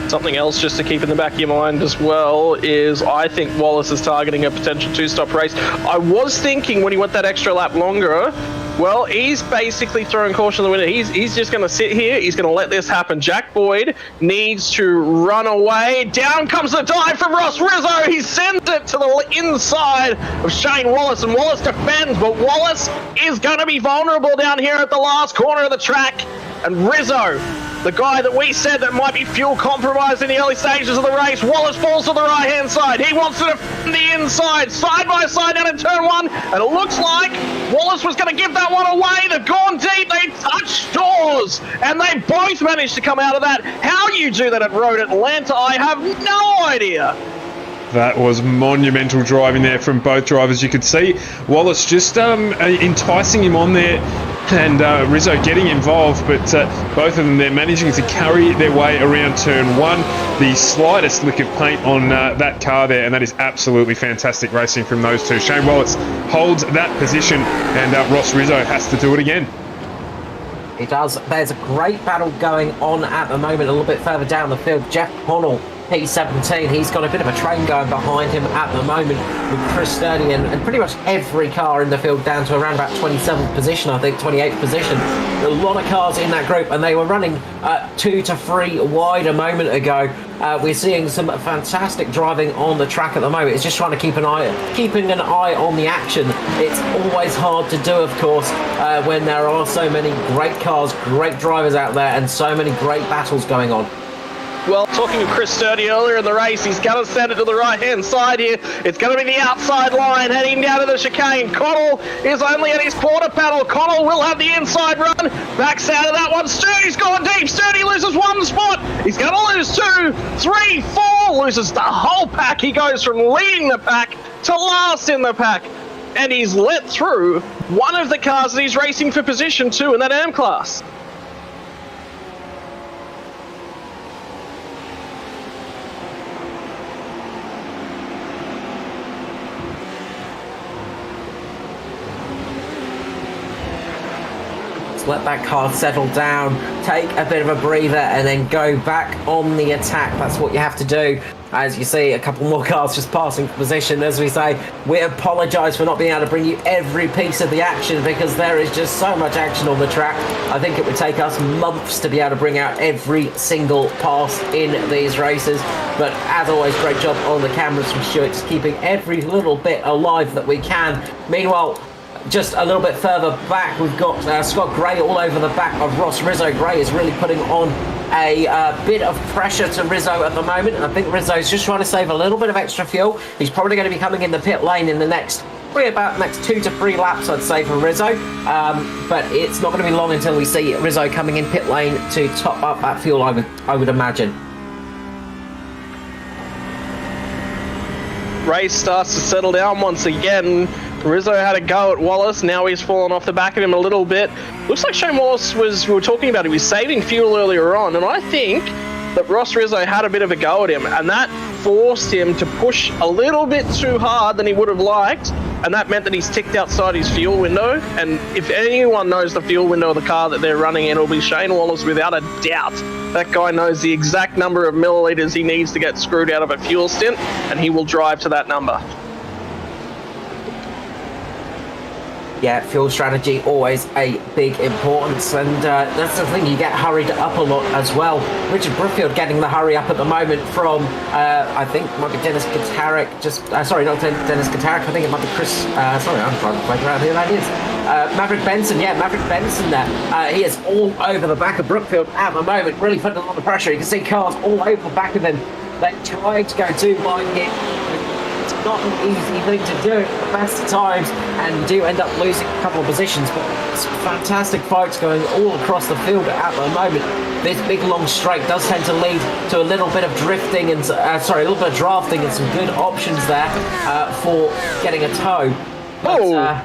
Something else just to keep in the back of your mind as well is I think Wallace is targeting a potential two-stop race. I was thinking when he went that extra lap longer, well, he's basically throwing caution to the wind. He's just going to sit here. He's going to let this happen. Jack Boyd needs to run away. Down comes the dive from Ross Rizzo. He sends it to the inside of Shane Wallace, and Wallace defends, but Wallace is going to be vulnerable down here at the last corner of the track. And Rizzo, the guy that we said that might be fuel compromised in the early stages of the race, Wallace falls to the right-hand side. He wants to defend the inside, side by side down in turn one, and it looks like Wallace was going to give that one away. They've gone deep, they touched doors, and they both managed to come out of that. How you do that at Road Atlanta, I have no idea. That was monumental driving there from both drivers. You could see Wallace just enticing him on there, and Rizzo getting involved, but both of them, they're managing to carry their way around turn one. The slightest lick of paint on that car there, and that is absolutely fantastic racing from those two. Shane Wallace holds that position, and Ross Rizzo has to do it again. He does. There's a great battle going on at the moment a little bit further down the field. Jeff Connell, P17, he's got a bit of a train going behind him at the moment with Chris Sturdy and pretty much every car in the field down to around about 27th position, I think 28th position. A lot of cars in that group, and they were running 2 to 3 wide a moment ago. We're seeing some fantastic driving on the track at the moment. It's just trying to keeping an eye on the action. It's always hard to do, of course, when there are so many great cars, great drivers out there, and so many great battles going on. Well, talking to Chris Sturdy earlier in the race, he's going to send it to the right-hand side here. It's going to be the outside line heading down to the chicane. Connell is only at his quarter panel. Connell will have the inside run. Backs out of that one. Sturdy's gone deep. Sturdy loses one spot. He's going to lose 2, 3, 4. Loses the whole pack. He goes from leading the pack to last in the pack. And he's let through one of the cars that he's racing for position 2 in that AM class. Let that car settle down, take a bit of a breather, and then go back on the attack. That's what you have to do. As you see, a couple more cars just passing position. As we say, we apologise for not being able to bring you every piece of the action because there is just so much action on the track. I think it would take us months to be able to bring out every single pass in these races. But as always, great job on the cameras from Stuart, just keeping every little bit alive that we can. Meanwhile, just a little bit further back, we've got Scott Gray all over the back of Ross Rizzo. Gray is really putting on a bit of pressure to Rizzo at the moment, and I think Rizzo's just trying to save a little bit of extra fuel. He's probably going to be coming in the pit lane in the next 2 to 3 laps, I'd say, for Rizzo. But it's not going to be long until we see Rizzo coming in pit lane to top up that fuel, I would imagine. Race starts to settle down once again. Rizzo had a go at Wallace. Now he's fallen off the back of him a little bit. Looks like Shane Wallace we were talking about, he was saving fuel earlier on, and I think that Ross Rizzo had a bit of a go at him, and that forced him to push a little bit too hard than he would have liked, and that meant that he's ticked outside his fuel window. And if anyone knows the fuel window of the car that they're running in, it'll be Shane Wallace without a doubt. That guy knows the exact number of millilitres he needs to get screwed out of a fuel stint, and he will drive to that number. Yeah, fuel strategy, always a big importance, and that's the thing, you get hurried up a lot as well. Richard Brookfield getting the hurry up at the moment from, I think it might be Dennis Katarik, sorry, not Dennis Katarik, I think it might be Chris, sorry, I'm trying to figure out who that is. Maverick Benson there. He is all over the back of Brookfield at the moment, really putting a lot of pressure. You can see cars all over the back of him. They're trying to go too wide here. It's not an easy thing to do at the best of times, and do end up losing a couple of positions, but it's fantastic fights going all across the field at the moment. This big long straight does tend to lead to a little bit of drifting and a little bit of drafting and some good options there for getting a tow. But,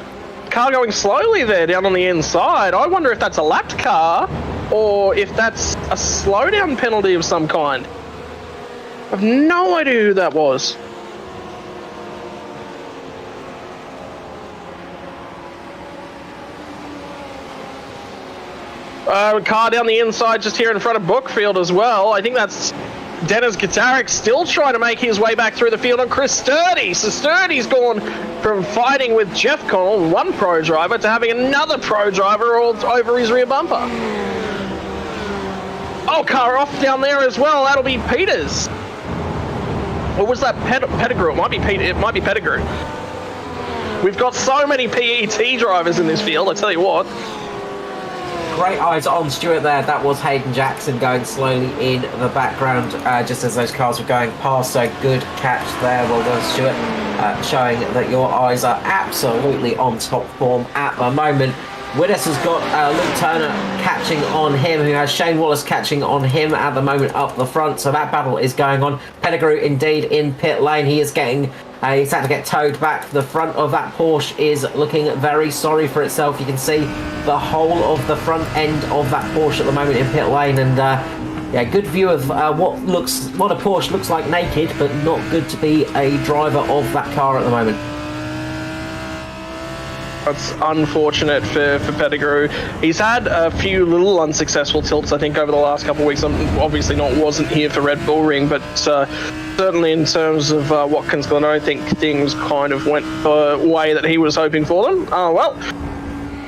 car going slowly there down on the inside. I wonder if that's a lapped car or if that's a slowdown penalty of some kind. I've no idea who that was. Car down the inside just here in front of Brookfield as well. I think that's Dennis Gitarik still trying to make his way back through the field on Chris Sturdy. So Sturdy's gone from fighting with Jeff Connell, one pro driver, to having another pro driver all over his rear bumper. Oh, car off down there as well. That'll be Peters. Or was that Pettigrew? It might be Peter. It might be Pettigrew. We've got so many PET drivers in this field, I tell you what. Great eyes on Stuart there. That was Hayden Jackson going slowly in the background just as those cars were going past. So good catch there. Well done, Stuart. Showing that your eyes are absolutely on top form at the moment. Widders has got Luke Turner catching on him, who has Shane Wallace catching on him at the moment up the front. So that battle is going on. Pettigrew indeed in pit lane. He is getting... he's had to get towed back. The front of that Porsche is looking very sorry for itself. You can see the whole of the front end of that Porsche at the moment in pit lane, and yeah, good view of what a Porsche looks like naked, but not good to be a driver of that car at the moment. That's unfortunate for Pettigrew. He's had a few little unsuccessful tilts, I think, over the last couple of weeks. Obviously wasn't here for Red Bull Ring, but certainly in terms of Watkins Glen, I don't think things kind of went the way that he was hoping for them. Well,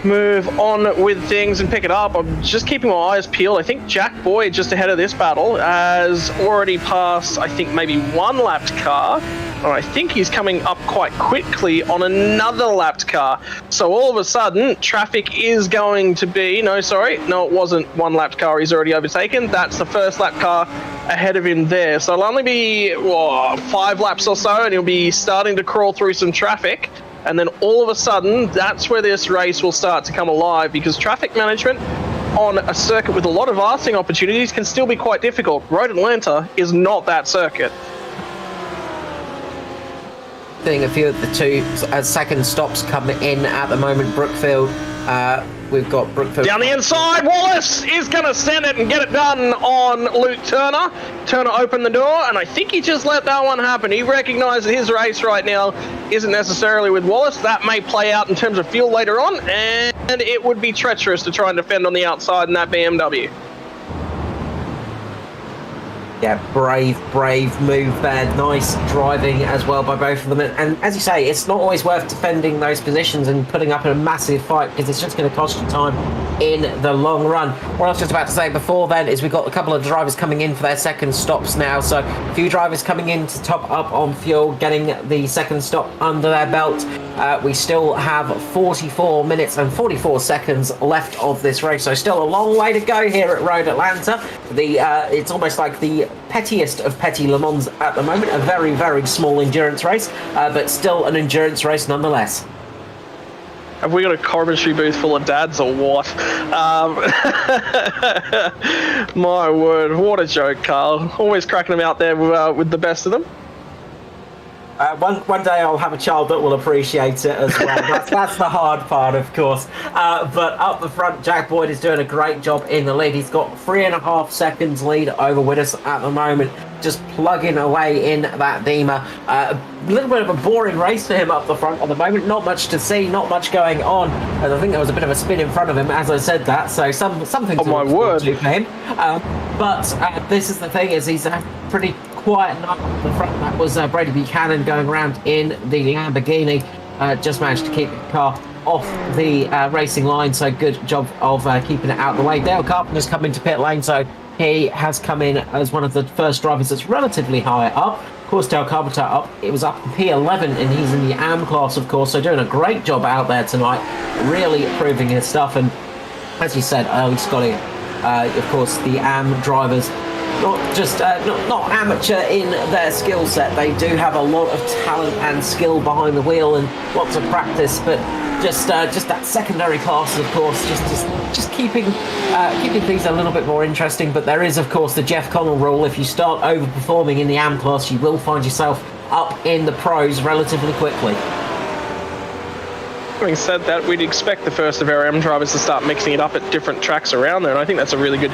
move on with things and pick it up. I'm just keeping my eyes peeled. I think Jack Boyd, just ahead of this battle, has already passed, I think, maybe one lapped car. And I think he's coming up quite quickly on another lapped car. So all of a sudden, traffic is going to be... No, it wasn't one lapped car he's already overtaken. That's the first lap car ahead of him there. So it'll only be 5 laps or so, and he'll be starting to crawl through some traffic. And then all of a sudden, that's where this race will start to come alive, because traffic management on a circuit with a lot of racing opportunities can still be quite difficult. Road Atlanta is not that circuit. Seeing a few of the two second stops come in at the moment. Brookfield, we've got Brookfield down the inside. Wallace is going to send it and get it done on Luke Turner. Turner opened the door, and I think he just let that one happen. He recognised that his race right now isn't necessarily with Wallace. That may play out in terms of fuel later on, and it would be treacherous to try and defend on the outside in that BMW. Yeah, brave move there. Nice driving as well by both of them. And as you say, it's not always worth defending those positions and putting up a massive fight, because it's just going to cost you time in the long run. What I was just about to say before then is we've got a couple of drivers coming in for their second stops now. So a few drivers coming in to top up on fuel, getting the second stop under their belt. We still have 44 minutes and 44 seconds left of this race. So still a long way to go here at Road Atlanta. It's almost like the pettiest of petty Le Mans at the moment. A very, very small endurance race, but still an endurance race nonetheless. Have we got a carpentry booth full of dads or what? My word, what a joke, Carl. Always cracking them out there with the best of them. One day I'll have a child that will appreciate it as well. That's the hard part, of course. But up the front, Jack Boyd is doing a great job in the lead. He's got 3.5 seconds lead over Widders at the moment, just plugging away in that Beamer. A little bit of a boring race for him up the front at the moment. Not much to see, not much going on. And I think there was a bit of a spin in front of him as I said that, so something to look forward to for him. But this is the thing, is he's a pretty quiet night up the front. That was Brady Buchanan going around in the Lamborghini. Just managed to keep the car off the racing line, so good job of keeping it out of the way. Dale Carpenter's come into pit lane, so he has come in as one of the first drivers that's relatively high up. Of course, Dale Carpenter it was up in P11, and he's in the AM class, of course, so doing a great job out there tonight, really proving his stuff. And as you said, early Scotty, of course, the AM drivers, not just not amateur in their skill set. They do have a lot of talent and skill behind the wheel and lots of practice, but just that secondary class, of course, just keeping things a little bit more interesting. But there is, of course, the Jeff Connell rule. If you start overperforming in the AM class, you will find yourself up in the pros relatively quickly. Having said that, we'd expect the first of our M drivers to start mixing it up at different tracks around there, and I think that's a really good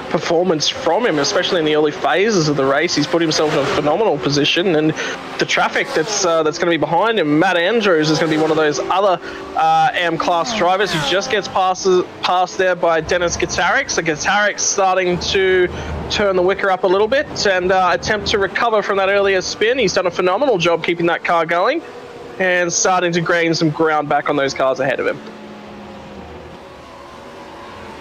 performance from him, especially in the early phases of the race. He's put himself in a phenomenal position, and the traffic that's going to be behind him, Matt Andrews is going to be one of those other AM class drivers who just gets passed there by Dennis Gitarik. So Gitarik starting to turn the wicker up a little bit and attempt to recover from that earlier spin. He's done a phenomenal job keeping that car going and starting to gain some ground back on those cars ahead of him.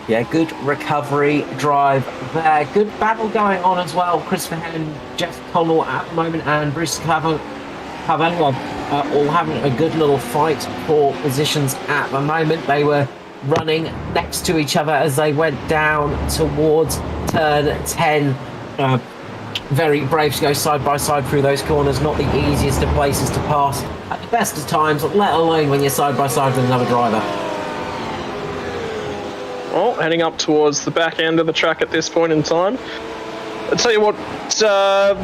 Yeah, good recovery drive there. Good battle going on as well. Christopher Henn, Jeff Connell at the moment, and Bruce Cavell all having a good little fight for positions at the moment. They were running next to each other as they went down towards turn 10. Very brave to go side by side through those corners. Not the easiest of places to pass at the best of times, let alone when you're side by side with another driver. Well, heading up towards the back end of the track at this point in time. I'll tell you what,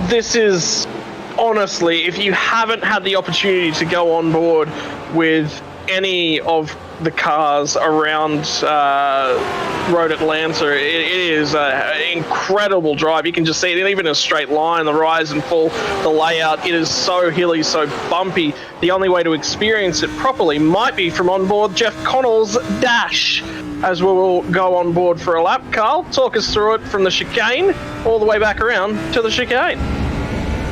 this is honestly, if you haven't had the opportunity to go on board with any of the cars around Road Atlanta, it is an incredible drive. You can just see it even in a straight line, the rise and fall, the layout. It is so hilly, so bumpy. The only way to experience it properly might be from on board Jeff Connell's dash, as we will go on board for a lap. Carl, talk us through it from the chicane all the way back around to the chicane.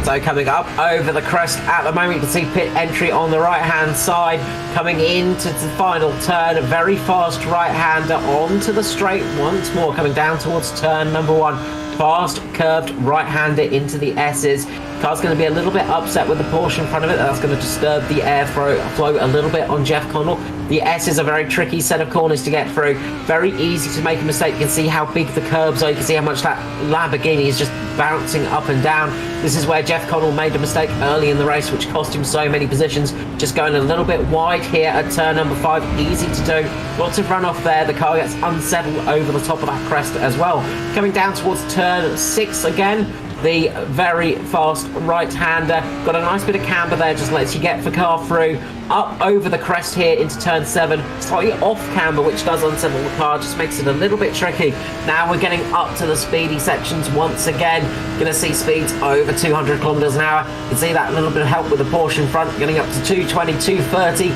So coming up over the crest at the moment, you can see pit entry on the right-hand side. Coming into the final turn, a very fast right-hander onto the straight once more, coming down towards turn number 1. Fast curved right-hander into the S's. Car's going to be a little bit upset with the Porsche in front of it. That's going to disturb the airflow a little bit on Jeff Connell. The S is a very tricky set of corners to get through. Very easy to make a mistake. You can see how big the curbs are. You can see how much that Lamborghini is just bouncing up and down. This is where Jeff Connell made a mistake early in the race, which cost him so many positions. Just going a little bit wide here at turn number 5. Easy to do. Lots of runoff there. The car gets unsettled over the top of that crest as well. Coming down towards turn 6 again. The very fast right-hander. Got a nice bit of camber there, just lets you get the car through. Up over the crest here into turn 7. Slightly off camber, which does unsettle the car, just makes it a little bit tricky. Now we're getting up to the speedy sections once again. Gonna see speeds over 200 kilometers an hour. You can see that little bit of help with the Porsche in front, getting up to 220, 230.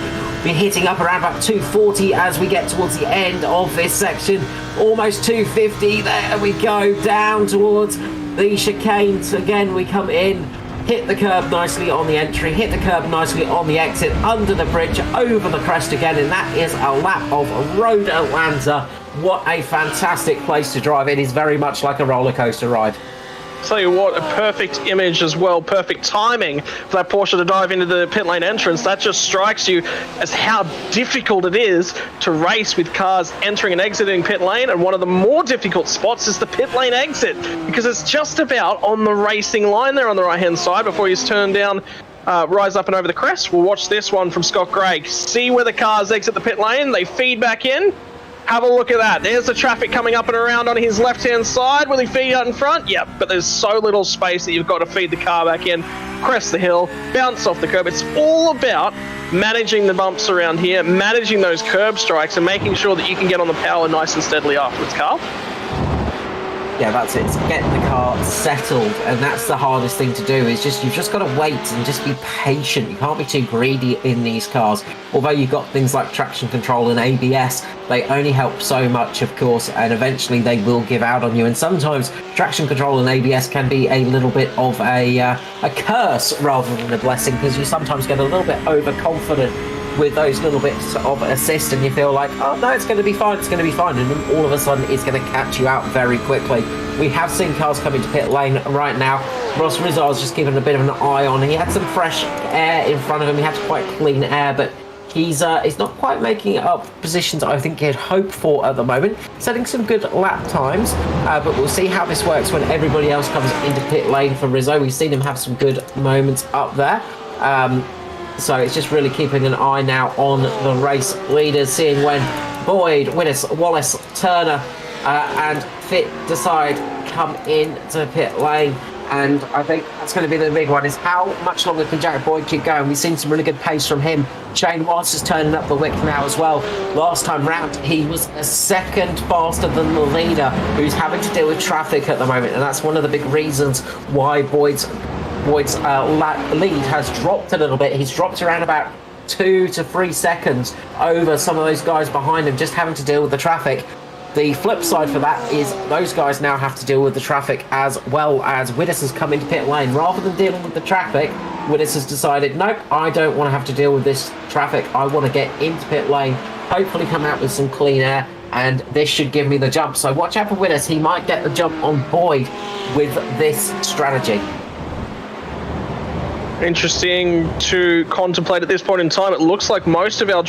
Be hitting up around about 240 as we get towards the end of this section. Almost 250. There we go, down towards the chicanes. Again, we come in, hit the curb nicely on the entry, hit the curb nicely on the exit, under the bridge, over the crest again, and that is a lap of Road Atlanta. What a fantastic place to drive. It is very much like a roller coaster ride. Tell you what, a perfect image as well, perfect timing for that Porsche to dive into the pit lane entrance. That just strikes you as how difficult it is to race with cars entering and exiting pit lane, and one of the more difficult spots is the pit lane exit, because it's just about on the racing line there on the right hand side before you turn down, rise up and over the crest. We'll watch this one from Scott Gregg. See where the cars exit the pit lane, they feed back in. Have a look at that. There's the traffic coming up and around on his left-hand side. Will he feed out in front? Yep, but there's so little space that you've got to feed the car back in, crest the hill, bounce off the curb. It's all about managing the bumps around here, managing those curb strikes, and making sure that you can get on the power nice and steadily afterwards, Carl. Yeah, that's it. It's getting the car settled, and that's the hardest thing to do. Is you've just got to wait and just be patient. You can't be too greedy in these cars. Although you've got things like traction control and ABS, they only help so much, of course, and eventually they will give out on you. And sometimes traction control and ABS can be a little bit of a curse rather than a blessing, because you sometimes get a little bit overconfident with those little bits of assist, and you feel like, oh no, it's going to be fine, it's going to be fine, and then all of a sudden it's going to catch you out very quickly. We have seen cars come into pit lane right now. Ross Rizal's just given a bit of an eye on. He had some fresh air in front of him. He had quite clean air, but he's not quite making up positions I think he'd hoped for at the moment. Setting some good lap times, but we'll see how this works when everybody else comes into pit lane for Rizzo. We've seen him have some good moments up there. So it's just really keeping an eye now on the race leaders, seeing when Boyd, Willis, Wallace, Turner and Fit decide come into pit lane. And I think that's going to be the big one, is how much longer can Jack Boyd keep going? We've seen some really good pace from him. Shane Wallace is turning up the wick now as well. Last time round, he was a second faster than the leader, who's having to deal with traffic at the moment. And that's one of the big reasons why Boyd's lead has dropped a little bit. He's dropped around about 2 to 3 seconds over some of those guys behind him, just having to deal with the traffic. The flip side for that is those guys now have to deal with the traffic, as well as Widders has come into pit lane. Rather than dealing with the traffic, Widders has decided, nope, I don't want to have to deal with this traffic. I want to get into pit lane, hopefully come out with some clean air, and this should give me the jump. So watch out for Widders. He might get the jump on Boyd with this strategy. Interesting to contemplate at this point in time. It looks like most of our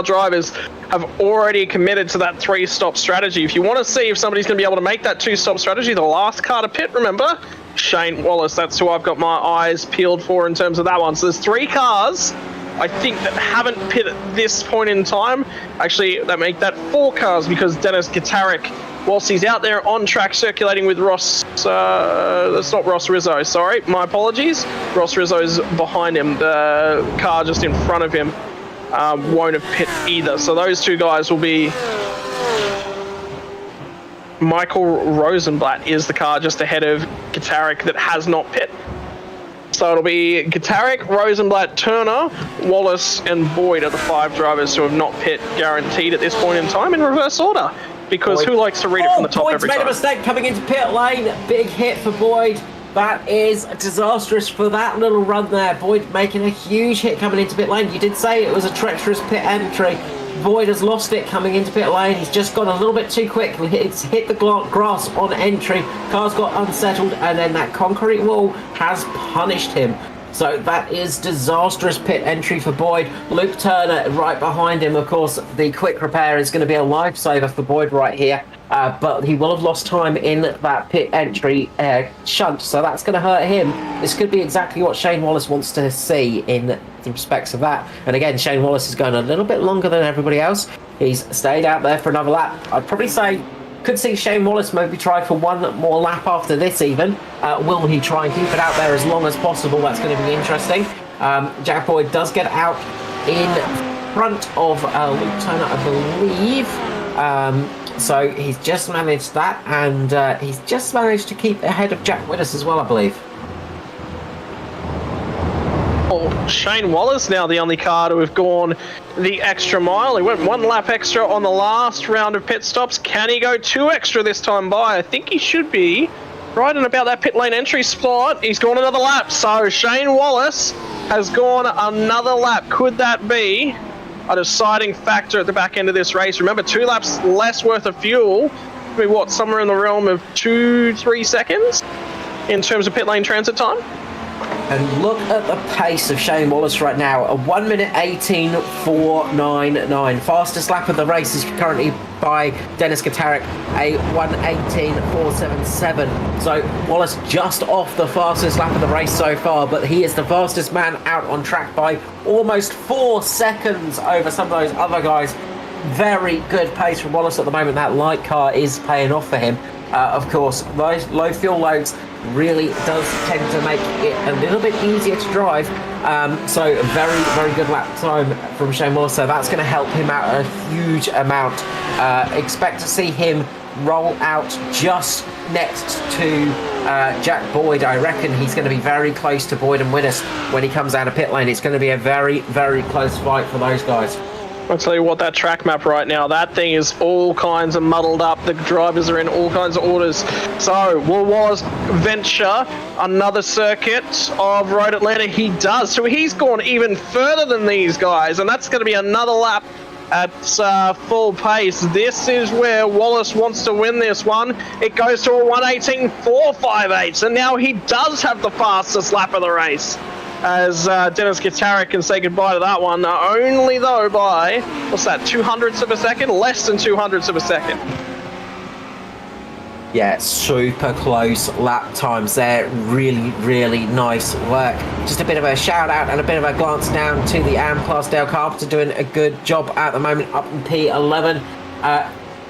drivers have already committed to that 3-stop strategy. If you want to see if somebody's going to be able to make that 2-stop strategy, the last car to pit, remember, Shane Wallace. That's who I've got my eyes peeled for in terms of that one. So there's 3 cars, I think, that haven't pit at this point in time. Actually, that make that 4 cars, because Dennis Gitarik, whilst he's out there on track circulating with Ross, that's not Ross Rizzo, sorry, my apologies. Ross Rizzo's behind him. The car just in front of him won't have pit either. So those 2 guys will be... Michael Rosenblatt is the car just ahead of Gitarik that has not pit. So it'll be Gitarik, Rosenblatt, Turner, Wallace and Boyd are the 5 drivers who have not pit, guaranteed at this point in time, in reverse order. Because Boyd. who likes to read it from the top Boyd's every made time? a mistake coming into pit lane. Big hit for Boyd. That is disastrous for that little run there. Boyd making a huge hit coming into pit lane. You did say it was a treacherous pit entry. Boyd has lost it coming into pit lane. He's just gone a little bit too quick. It's hit the grass on entry. Car's got unsettled, and then that concrete wall has punished him. So that is disastrous pit entry for Boyd. Luke Turner right behind him. Of course, the quick repair is going to be a lifesaver for Boyd right here. But he will have lost time in that pit entry shunt, so that's going to hurt him. This could be exactly what Shane Wallace wants to see in the respects of that. And again, Shane Wallace is going a little bit longer than everybody else. He's stayed out there for another lap. I'd probably say could see Shane Wallace maybe try for one more lap after this even. Will he try and keep it out there as long as possible? That's going to be interesting. Jack Boyd does get out in front of Luke Turner, I believe. So he's just managed that, and he's just managed to keep ahead of Jack Widders as well, I believe. Well, Shane Wallace now the only car to have gone the extra mile. He went 1 lap extra on the last round of pit stops. Can he go 2 extra this time by? I think he should be right in about that pit lane entry spot. He's gone another lap. So Shane Wallace has gone another lap. Could that be a deciding factor at the back end of this race? Remember, 2 laps less worth of fuel. Maybe what, somewhere in the realm of 2-3 seconds in terms of pit lane transit time? And look at the pace of Shane Wallace right now. A 1 minute 18.499. Fastest lap of the race is currently by Dennis Gitarik, a 1:18.477. So Wallace just off the fastest lap of the race so far, but he is the fastest man out on track by almost 4 seconds over some of those other guys. Very good pace from Wallace at the moment. That light car is paying off for him. Of course, those low fuel loads really does tend to make it a little bit easier to drive. So very, very good lap time from Shane Wallace. So that's going to help him out a huge amount. Expect to see him roll out just next to Jack Boyd. I reckon he's going to be very close to Boyd and Widders when he comes out of pit lane. It's going to be a very, very close fight for those guys. I'll tell you what, that track map right now, that thing is all kinds of muddled up. The drivers are in all kinds of orders. So, will Wallace venture another circuit of Road Atlanta? He does. So he's gone even further than these guys, and that's going to be another lap at full pace. This is where Wallace wants to win this one. It goes to a 1:18.458, and now he does have the fastest lap of the race, as Dennis Gitarik can say goodbye to that one, only though by, what's that, 200ths of a second? Less than 200ths of a second. Yeah, super close lap times there. Really, really nice work. Just a bit of a shout out and a bit of a glance down to the AM class. Dale Carpenter doing a good job at the moment up in P11.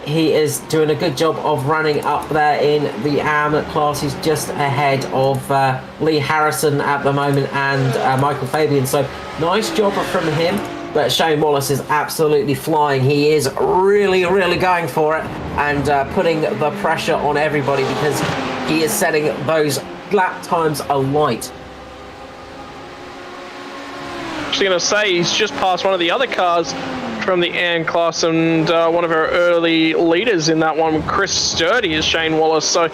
he is doing a good job of running up there in the AM class. He's just ahead of Lee Harrison at the moment and Michael Fabian. So nice job from him. But Shane Wallace is absolutely flying. He is really, really going for it and putting the pressure on everybody because he is setting those lap times alight. Actually going to say he's just passed one of the other cars from the AN class and one of our early leaders in that one, Chris Sturdy, is Shane Wallace. So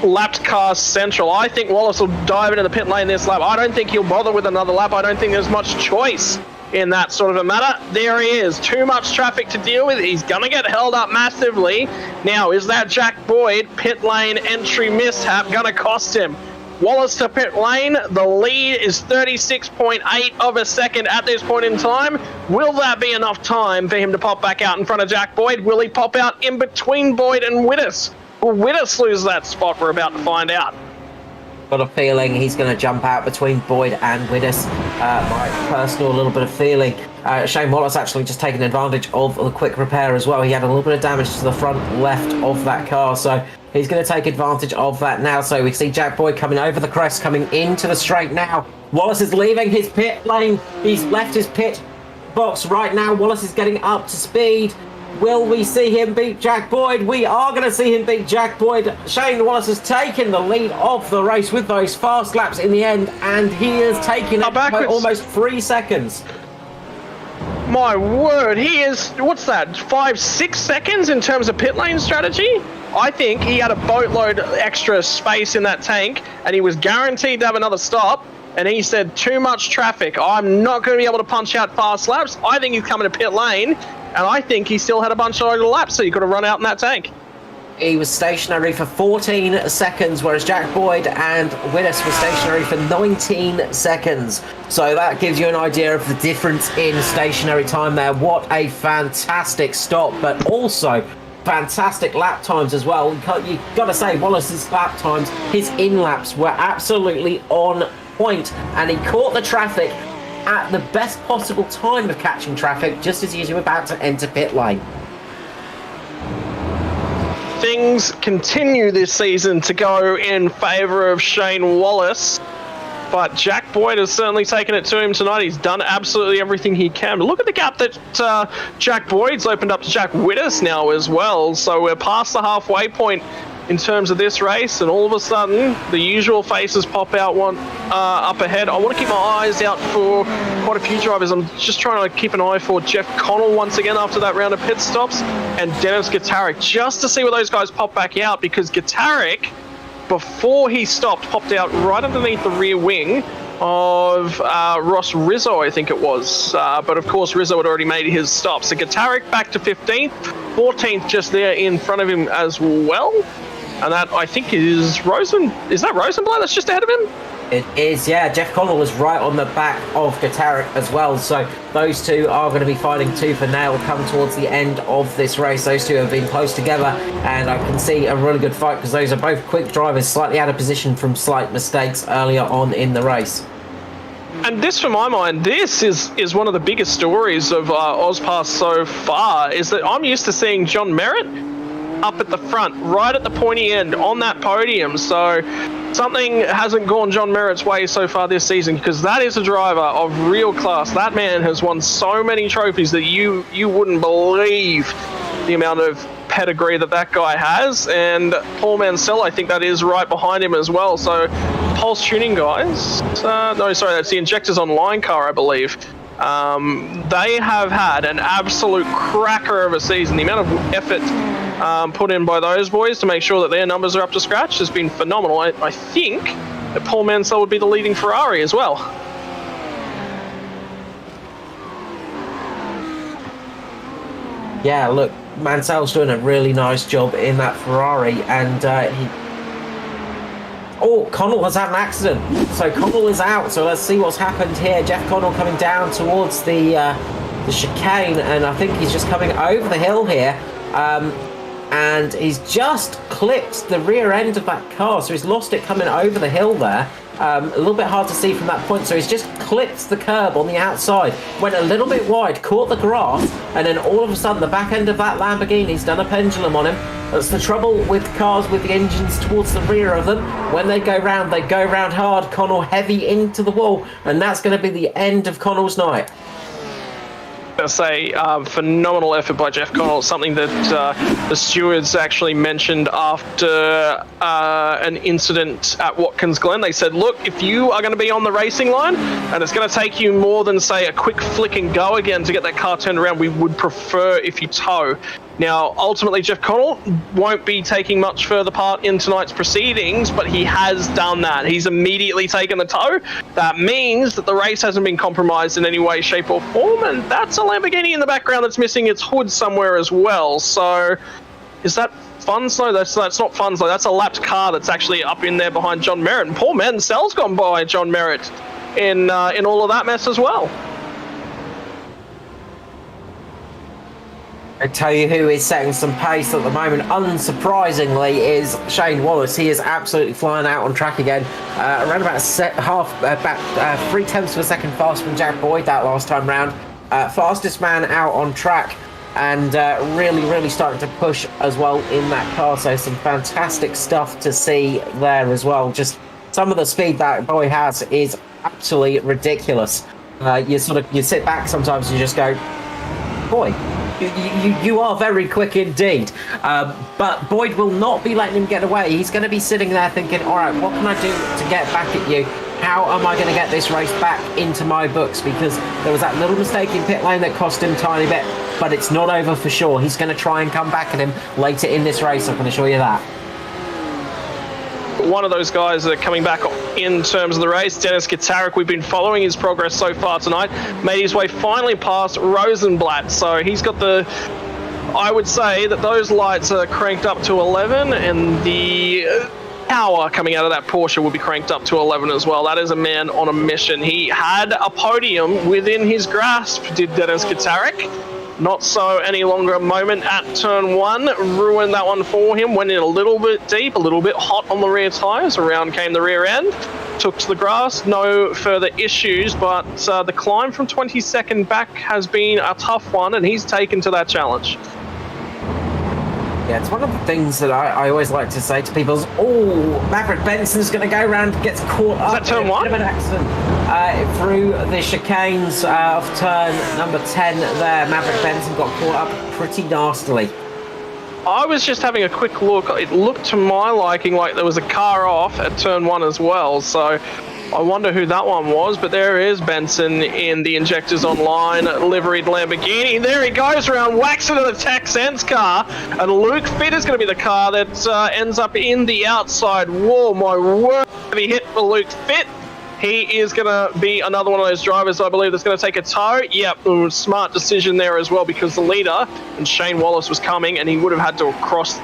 lapped car central. I think Wallace will dive into the pit lane this lap. I don't think he'll bother with another lap. I don't think there's much choice in that sort of a matter. There he is. Too much traffic to deal with. He's going to get held up massively. Now, is that Jack Boyd pit lane entry mishap going to cost him? Wallace to pit lane. The lead is 36.8 of a second at this point in time. Will that be enough time for him to pop back out in front of Jack Boyd? Will he pop out in between Boyd and Wittes? Will Wittes lose that spot? We're about to find out. Got a feeling he's going to jump out between Boyd and Wittes. My personal little bit of feeling. Shane Wallace actually just taking advantage of the quick repair as well. He had a little bit of damage to the front left of that car, so he's going to take advantage of that now. So we see Jack Boyd coming over the crest, coming into the straight now. Wallace is leaving his pit lane. He's left his pit box right now. Wallace is getting up to speed. Will we see him beat Jack Boyd? We are going to see him beat Jack Boyd. Shane Wallace has taken the lead of the race with those fast laps in the end, and he has taken it by almost 3 seconds. My word, he is, what's that, 5-6 seconds in terms of pit lane strategy? I think he had a boatload extra space in that tank, and he was guaranteed to have another stop, and he said, too much traffic. I'm not going to be able to punch out fast laps. I think he's coming to pit lane. And I think he still had a bunch of laps, so he could have run out in that tank. He was stationary for 14 seconds, whereas Jack Boyd and Wittes were stationary for 19 seconds. So that gives you an idea of the difference in stationary time there. What a fantastic stop, but also fantastic lap times as well. You've got to say, Wallace's lap times, his in-laps were absolutely on point, and he caught the traffic at the best possible time of catching traffic, just as he was about to enter pit lane. Things continue this season to go in favour of Shane Wallace, but Jack Boyd has certainly taken it to him tonight. He's done absolutely everything he can. But look at the gap that Jack Boyd's opened up to Jack Wittes now as well. So we're past the halfway point in terms of this race, and all of a sudden the usual faces pop out one up ahead. I want to keep my eyes out for quite a few drivers. I'm just trying to keep an eye for Jeff Connell once again after that round of pit stops, and Dennis Gitarik, just to see where those guys pop back out, because Gitarik, before he stopped, popped out right underneath the rear wing of Ross Rizzo, I think it was. But of course, Rizzo had already made his stop. So Gitarik back to 15th, 14th just there in front of him as well. And that, I think, is Rosenblatt. Is that Rosenblatt that's just ahead of him? It is, yeah. Jeff Connell is right on the back of Gitarik as well. So those two are going to be fighting tooth and nail come towards the end of this race. Those two have been close together, and I can see a really good fight because those are both quick drivers, slightly out of position from slight mistakes earlier on in the race. And this, for my mind, this is one of the biggest stories of AUSPASS so far, is that I'm used to seeing John Merritt up at the front, right at the pointy end on that podium. So something hasn't gone John Merritt's way so far this season, because that is a driver of real class. That man has won so many trophies that you wouldn't believe the amount of pedigree that guy has. And Paul Mansell, I think that is right behind him as well. So Pulse Tuning guys, no, sorry, that's the Injectors Online car, I believe. They have had an absolute cracker of a season. The amount of effort put in by those boys to make sure that their numbers are up to scratch has been phenomenal. I think that Paul Mansell would be the leading Ferrari as well. Yeah, look, Mansell's doing a really nice job in that Ferrari, and Oh, Connell has had an accident. So Connell is out. So let's see what's happened here. Jeff Connell coming down towards the chicane, and I think he's just coming over the hill here. And he's just clipped the rear end of that car, so he's lost it coming over the hill there. A little bit hard to see from that point, so he's just clipped the curb on the outside, went a little bit wide, caught the grass, and then all of a sudden the back end of that Lamborghini's done a pendulum on him. That's the trouble with cars with the engines towards the rear of them. When they go round hard. Connell heavy into the wall, and that's going to be the end of Connell's night. I say phenomenal effort by Jeff Connell. It's something that the stewards actually mentioned after an incident at Watkins Glen. They said, look, if you are going to be on the racing line and it's going to take you more than, say, a quick flick and go again to get that car turned around, we would prefer if you tow. Now, ultimately, Jeff Connell won't be taking much further part in tonight's proceedings, but he has done that. He's immediately taken the tow. That means that the race hasn't been compromised in any way, shape, or form, and that's a Lamborghini in the background that's missing its hood somewhere as well. So, is that fun slow? That's not fun slow. That's a lapped car that's actually up in there behind John Merritt. And poor Mansell's gone by John Merritt in all of that mess as well. I tell you who is setting some pace at the moment, unsurprisingly, is Shane Wallace. He is absolutely flying out on track again. Around about 0.3 of a second faster than Jack Boyd that last time round. Fastest man out on track, and really starting to push as well in that car. So some fantastic stuff to see there as well. Just some of the speed that boy has is absolutely ridiculous. You sit back sometimes and you just go, boy, you are very quick indeed. But Boyd will not be letting him get away. He's going to be sitting there thinking, all right, what can I do to get back at you? How am I going to get this race back into my books? Because there was that little mistake in pit lane that cost him a tiny bit, but it's not over for sure. He's going to try and come back at him later in this race, I can assure you that. One of those guys that are coming back in terms of the race, Dennis Katarik, we've been following his progress so far tonight, made his way finally past Rosenblatt. So he's got I would say that those lights are cranked up to 11, and the power coming out of that Porsche will be cranked up to 11 as well. That is a man on a mission. He had a podium within his grasp, did Dennis Katarik. Not so any longer a moment at turn one. Ruined that one for him. Went in a little bit deep, a little bit hot on the rear tyres. Around came the rear end. Took to the grass. No further issues, but the climb from 22nd back has been a tough one, and he's taken to that challenge. Yeah, it's one of the things that I always like to say to people is, oh, Maverick Benson's going to go around, gets caught up. Is that turn one? In an accident through the chicanes of turn number 10 there. Maverick Benson got caught up pretty nastily. I was just having a quick look. It looked to my liking like there was a car off at turn one as well, so I wonder who that one was, but there is Benson in the Injectors Online liveried Lamborghini. There he goes around, whacks into the Texans car, and Luke Fitt is going to be the car that ends up in the outside wall. My word, heavy hit for Luke Fitt. He is going to be another one of those drivers, I believe, that's going to take a tow. Yep, smart decision there as well, because the leader, and Shane Wallace, was coming, and he would have had to cross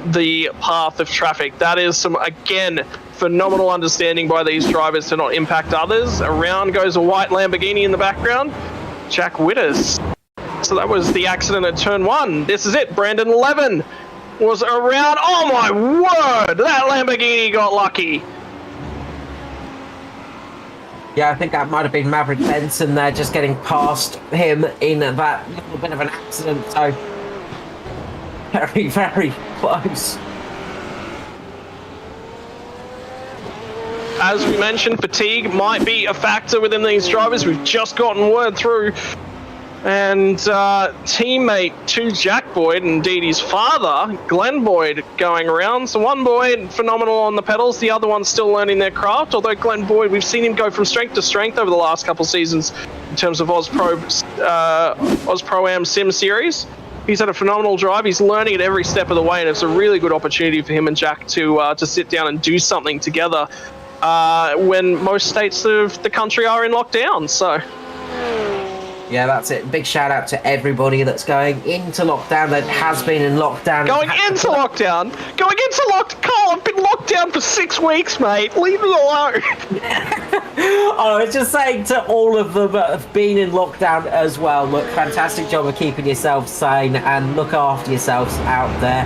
the path of traffic. That is some, again, phenomenal understanding by these drivers to not impact others. Around goes a white Lamborghini in the background. Jack Witters. So that was the accident at turn one. This is it. Brandon Levin was around. Oh my word! That Lamborghini got lucky. Yeah, I think that might have been Maverick Benson there, just getting past him in that little bit of an accident. So very close. As we mentioned, fatigue might be a factor within these drivers. We've just gotten word through. And teammate to Jack Boyd, indeed his father, Glenn Boyd, going around. So one Boyd, phenomenal on the pedals. The other one's still learning their craft. Although Glenn Boyd, we've seen him go from strength to strength over the last couple of seasons in terms of Aus Pro-Am Sim Series. He's had a phenomenal drive. He's learning at every step of the way, and it's a really good opportunity for him and Jack to sit down and do something together when most states of the country are in lockdown. So Yeah, that's it. Big shout out to everybody that's going into lockdown, that has been in lockdown. Going into lockdown? Going into lockdown? Carl, I've been locked down for 6 weeks, mate. Leave me alone. I was just saying to all of them that have been in lockdown as well, look, fantastic job of keeping yourselves sane and look after yourselves out there.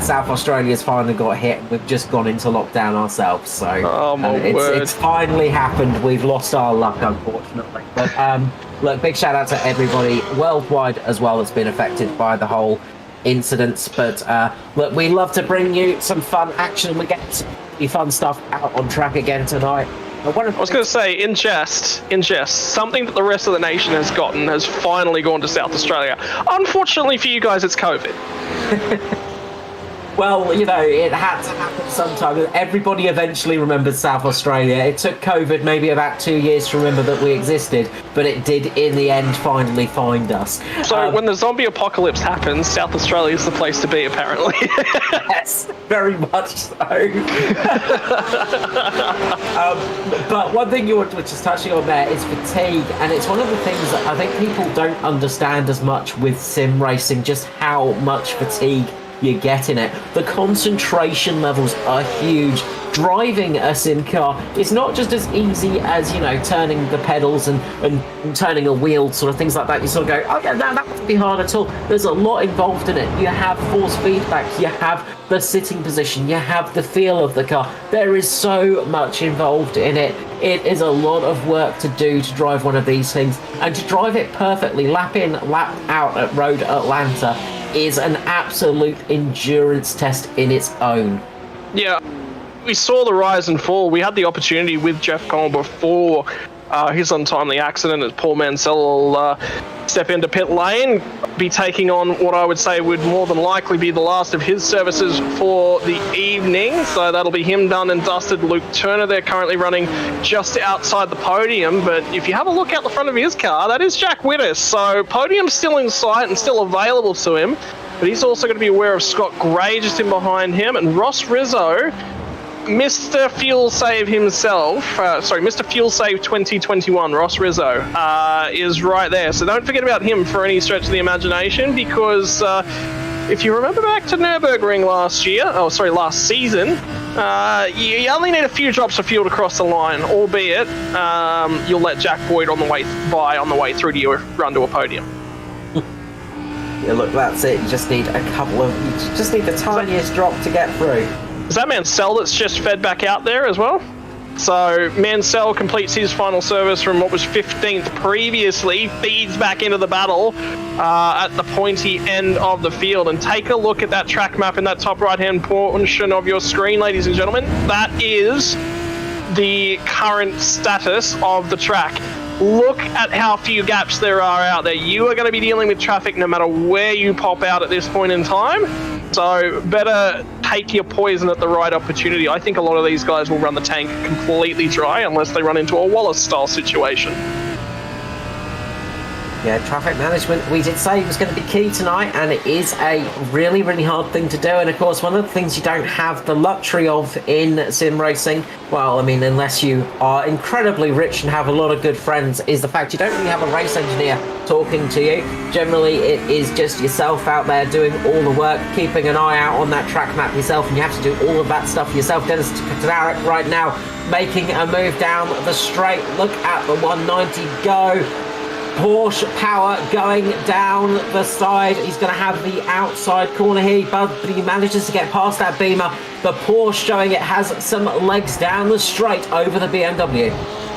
South Australia's finally got hit. We've just gone into lockdown ourselves, so Oh, my word. it's finally happened. We've lost our luck, unfortunately. But look, big shout out to everybody worldwide as well that's been affected by the whole incidents. But look, we love to bring you some fun action. We get some fun stuff out on track again tonight. I was going to say, in jest, something that the rest of the nation has gotten has finally gone to South Australia. Unfortunately for you guys, it's COVID. Well, you know, it had to happen sometime. Everybody eventually remembers South Australia. It took COVID maybe about 2 years to remember that we existed, but it did in the end finally find us. So when the zombie apocalypse happens, South Australia is the place to be, apparently. Yes, very much so. But one thing you were just touching on there is fatigue, and it's one of the things that I think people don't understand as much with sim racing, just how much fatigue you get in it. The concentration levels are huge. Driving a sim car is not just as easy as, you know, turning the pedals and turning a wheel, sort of things like that. You sort of go, oh yeah, no, that wouldn't be hard at all. There's a lot involved in it. You have force feedback, you have the sitting position, you have the feel of the car. There is so much involved in it. It is a lot of work to do to drive one of these things, and to drive it perfectly, lap in, lap out at Road Atlanta, is an absolute endurance test in its own. Yeah, we saw the rise and fall. We had the opportunity with Jeff Cole before his untimely accident as Paul Mansell will step into pit lane, be taking on what I would say would more than likely be the last of his services for the evening. So that'll be him done and dusted. Luke Turner, they're currently running just outside the podium, but if you have a look out the front of his car, that is Jack Whittis. So podium's still in sight and still available to him, but he's also going to be aware of Scott Gray just in behind him, and Ross Rizzo, Mr. Fuel Save himself, Mr. Fuel Save 2021, Ross Rizzo, is right there. So don't forget about him for any stretch of the imagination, because if you remember back to Nürburgring last season, you only need a few drops of fuel to cross the line, albeit you'll let Jack Boyd on the way through to your run to a podium. Yeah, look, that's it. You just need the tiniest drop to get through. Is that Mansell that's just fed back out there as well? So Mansell completes his final service from what was 15th previously, feeds back into the battle at the pointy end of the field. And take a look at that track map in that top right-hand portion of your screen, ladies and gentlemen. That is the current status of the track. Look at how few gaps there are out there. You are going to be dealing with traffic no matter where you pop out at this point in time. So better take your poison at the right opportunity. I think a lot of these guys will run the tank completely dry unless they run into a Wallace-style situation. Yeah, traffic management, we did say, was going to be key tonight, and it is a really, really hard thing to do. And of course, one of the things you don't have the luxury of in sim racing, well, I mean, unless you are incredibly rich and have a lot of good friends, is the fact you don't really have a race engineer talking to you. Generally, it is just yourself out there doing all the work, keeping an eye out on that track map yourself, and you have to do all of that stuff yourself. Dennis Katarek right now making a move down the straight. Look at the 190 go. Porsche power going down the side. He's going to have the outside corner here, but he manages to get past that Beamer. The Porsche showing it has some legs down the straight over the BMW.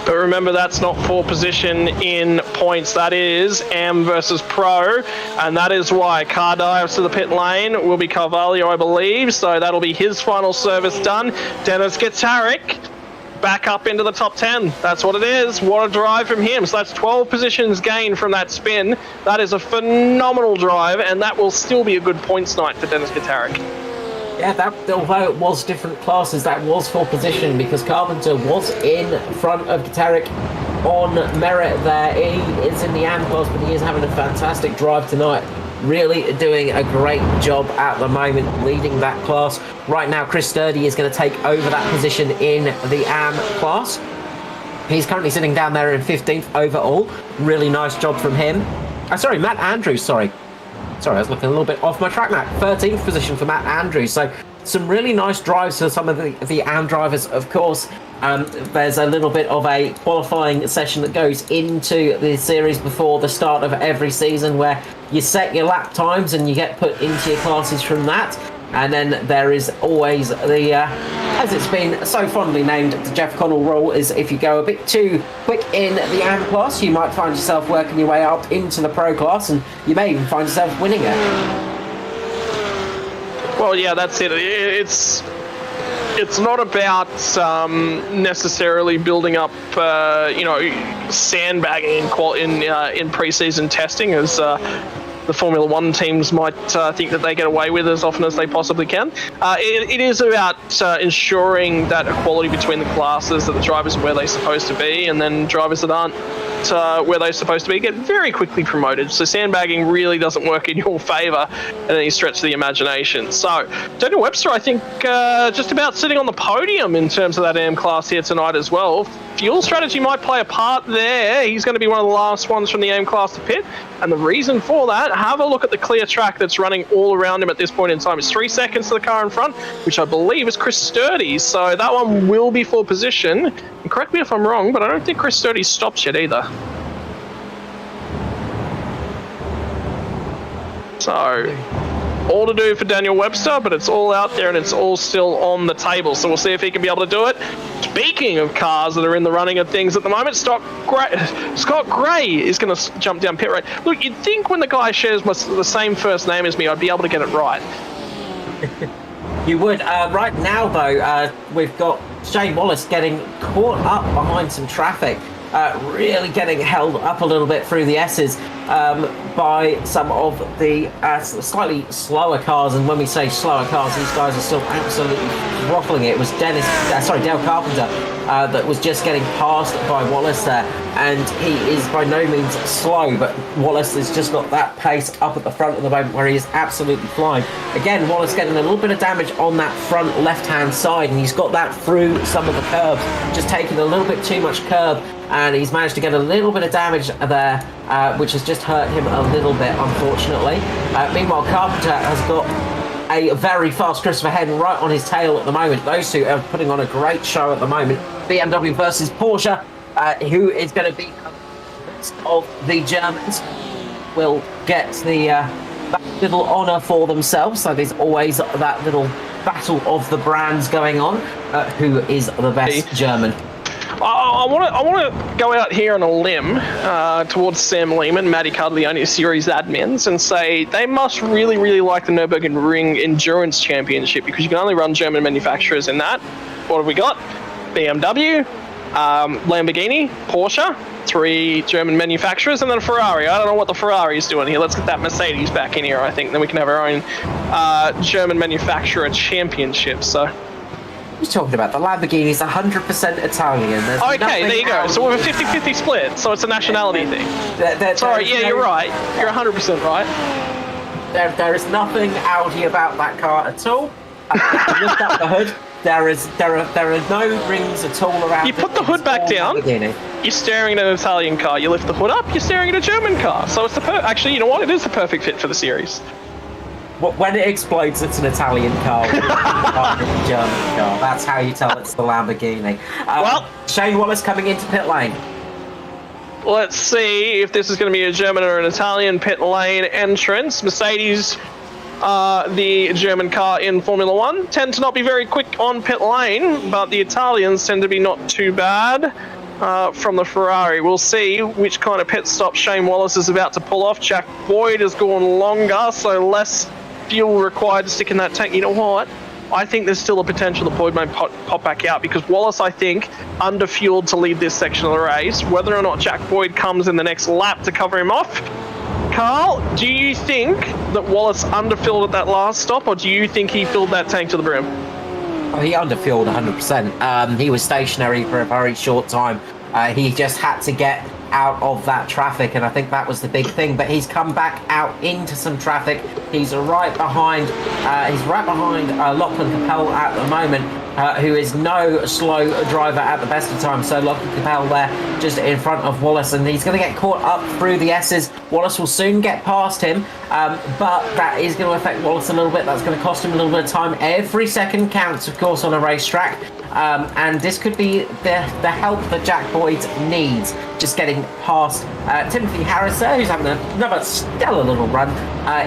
But remember, that's not for position in points. That is Am versus Pro, and that is why car dives to the pit lane will be Carvalho, I believe. So that'll be his final service done. Dennis Gatarik back up into the top 10. That's what it is. What a drive from him. So that's 12 positions gained from that spin. That is a phenomenal drive, and that will still be a good points night for Dennis Gatarik. Yeah, although it was different classes, that was for position, because Carpenter was in front of Gatarik on merit there. He is in the AM class, but he is having a fantastic drive tonight. Really doing a great job at the moment, leading that class. Right now, Chris Sturdy is going to take over that position in the AM class. He's currently sitting down there in 15th overall. Really nice job from him. Sorry, Matt Andrews, sorry. Sorry, I was looking a little bit off my track map. 13th position for Matt Andrews. So some really nice drives for some of the AM drivers, of course. There's a little bit of a qualifying session that goes into the series before the start of every season where you set your lap times and you get put into your classes from that. And then there is always the, as it's been so fondly named, the Jeff Connell rule is if you go a bit too quick in the AM class, you might find yourself working your way up into the pro class and you may even find yourself winning it. Well, yeah, that's it. It's not about necessarily building up, sandbagging in pre-season testing, as the Formula One teams might think that they get away with as often as they possibly can. It is about ensuring that equality between the classes, that the drivers are where they're supposed to be, and then drivers that aren't where they're supposed to be get very quickly promoted. So sandbagging really doesn't work in your favour at any stretch of the imagination. So Daniel Webster, I think, just about sitting on the podium in terms of that AM class here tonight as well. Fuel strategy might play a part there. He's going to be one of the last ones from the AM class to pit. And the reason for that, have a look at the clear track that's running all around him at this point in time. It's 3 seconds to the car in front, which I believe is Chris Sturdy's. So that one will be for position. And correct me if I'm wrong, but I don't think Chris Sturdy stops yet either. So, all to do for Daniel Webster, but it's all out there and it's all still on the table. So we'll see if he can be able to do it. Speaking of cars that are in the running of things at the moment, Scott Gray is going to jump down pit road. Look, you'd think when the guy shares the same first name as me, I'd be able to get it right. You would. Right now, though, we've got Shane Wallace getting caught up behind some traffic. Really getting held up a little bit through the S's by some of the slightly slower cars. And when we say slower cars, these guys are still absolutely throttling it. It was Dale Carpenter that was just getting passed by Wallace there. And he is by no means slow, but Wallace has just got that pace up at the front at the moment where he is absolutely flying. Again, Wallace getting a little bit of damage on that front left-hand side, and he's got that through some of the curbs, just taking a little bit too much curb. And he's managed to get a little bit of damage there, which has just hurt him a little bit, unfortunately. Meanwhile, Carpenter has got a very fast Christopher Hen right on his tail at the moment. Those two are putting on a great show at the moment. BMW versus Porsche, who is going to be of the Germans, will get the that little honour for themselves. So there's always that little battle of the brands going on. Who is the best German? I want to go out here on a limb towards Sam Lehman, Matty Cardiglione, series admins, and say they must really, really like the Nürburgring Endurance Championship, because you can only run German manufacturers in that. What have we got? BMW, Lamborghini, Porsche, 3 German manufacturers, and then a Ferrari. I don't know what the Ferrari is doing here. Let's get that Mercedes back in here, I think. Then we can have our own German manufacturer championship. So. You're talking about the Lamborghini's 100% Italian. There's okay, there you go. So we have a 50-50 split, so it's a nationality thing. Sorry, yeah, you're right. You're 100% right. There is nothing Audi about that car at all. Lift up the hood. There are no rings at all around. You put the hood back down. You're staring at an Italian car. You lift the hood up. You're staring at a German car. So it's actually, you know what? It is the perfect fit for the series. When it explodes, it's an Italian car. It's a German car. That's how you tell it's the Lamborghini. Well, Shane Wallace coming into pit lane. Let's see if this is going to be a German or an Italian pit lane entrance. Mercedes, the German car in Formula One, tend to not be very quick on pit lane, but the Italians tend to be not too bad. From the Ferrari. We'll see which kind of pit stop Shane Wallace is about to pull off. Jack Boyd has gone longer, so less fuel required to stick in that tank. You know what? I think there's still a potential that Boyd may pop back out, because Wallace, I think, under-fueled to lead this section of the race. Whether or not Jack Boyd comes in the next lap to cover him off, Carl, do you think that Wallace under-filled at that last stop, or do you think he filled that tank to the brim? Oh, he under-fueled 100%. He was stationary for a very short time. He just had to get out of that traffic, and I think that was the big thing. But he's come back out into some traffic. He's right behind Lachlan Capel at the moment. who is no slow driver at the best of times. So Lockie Capel there just in front of Wallace, and he's going to get caught up through the S's. Wallace will soon get past him, but that is going to affect Wallace a little bit. That's going to cost him a little bit of time. Every second counts, of course, on a racetrack. And this could be the help that Jack Boyd needs, just getting past Timothy Harris there, who's having another stellar little run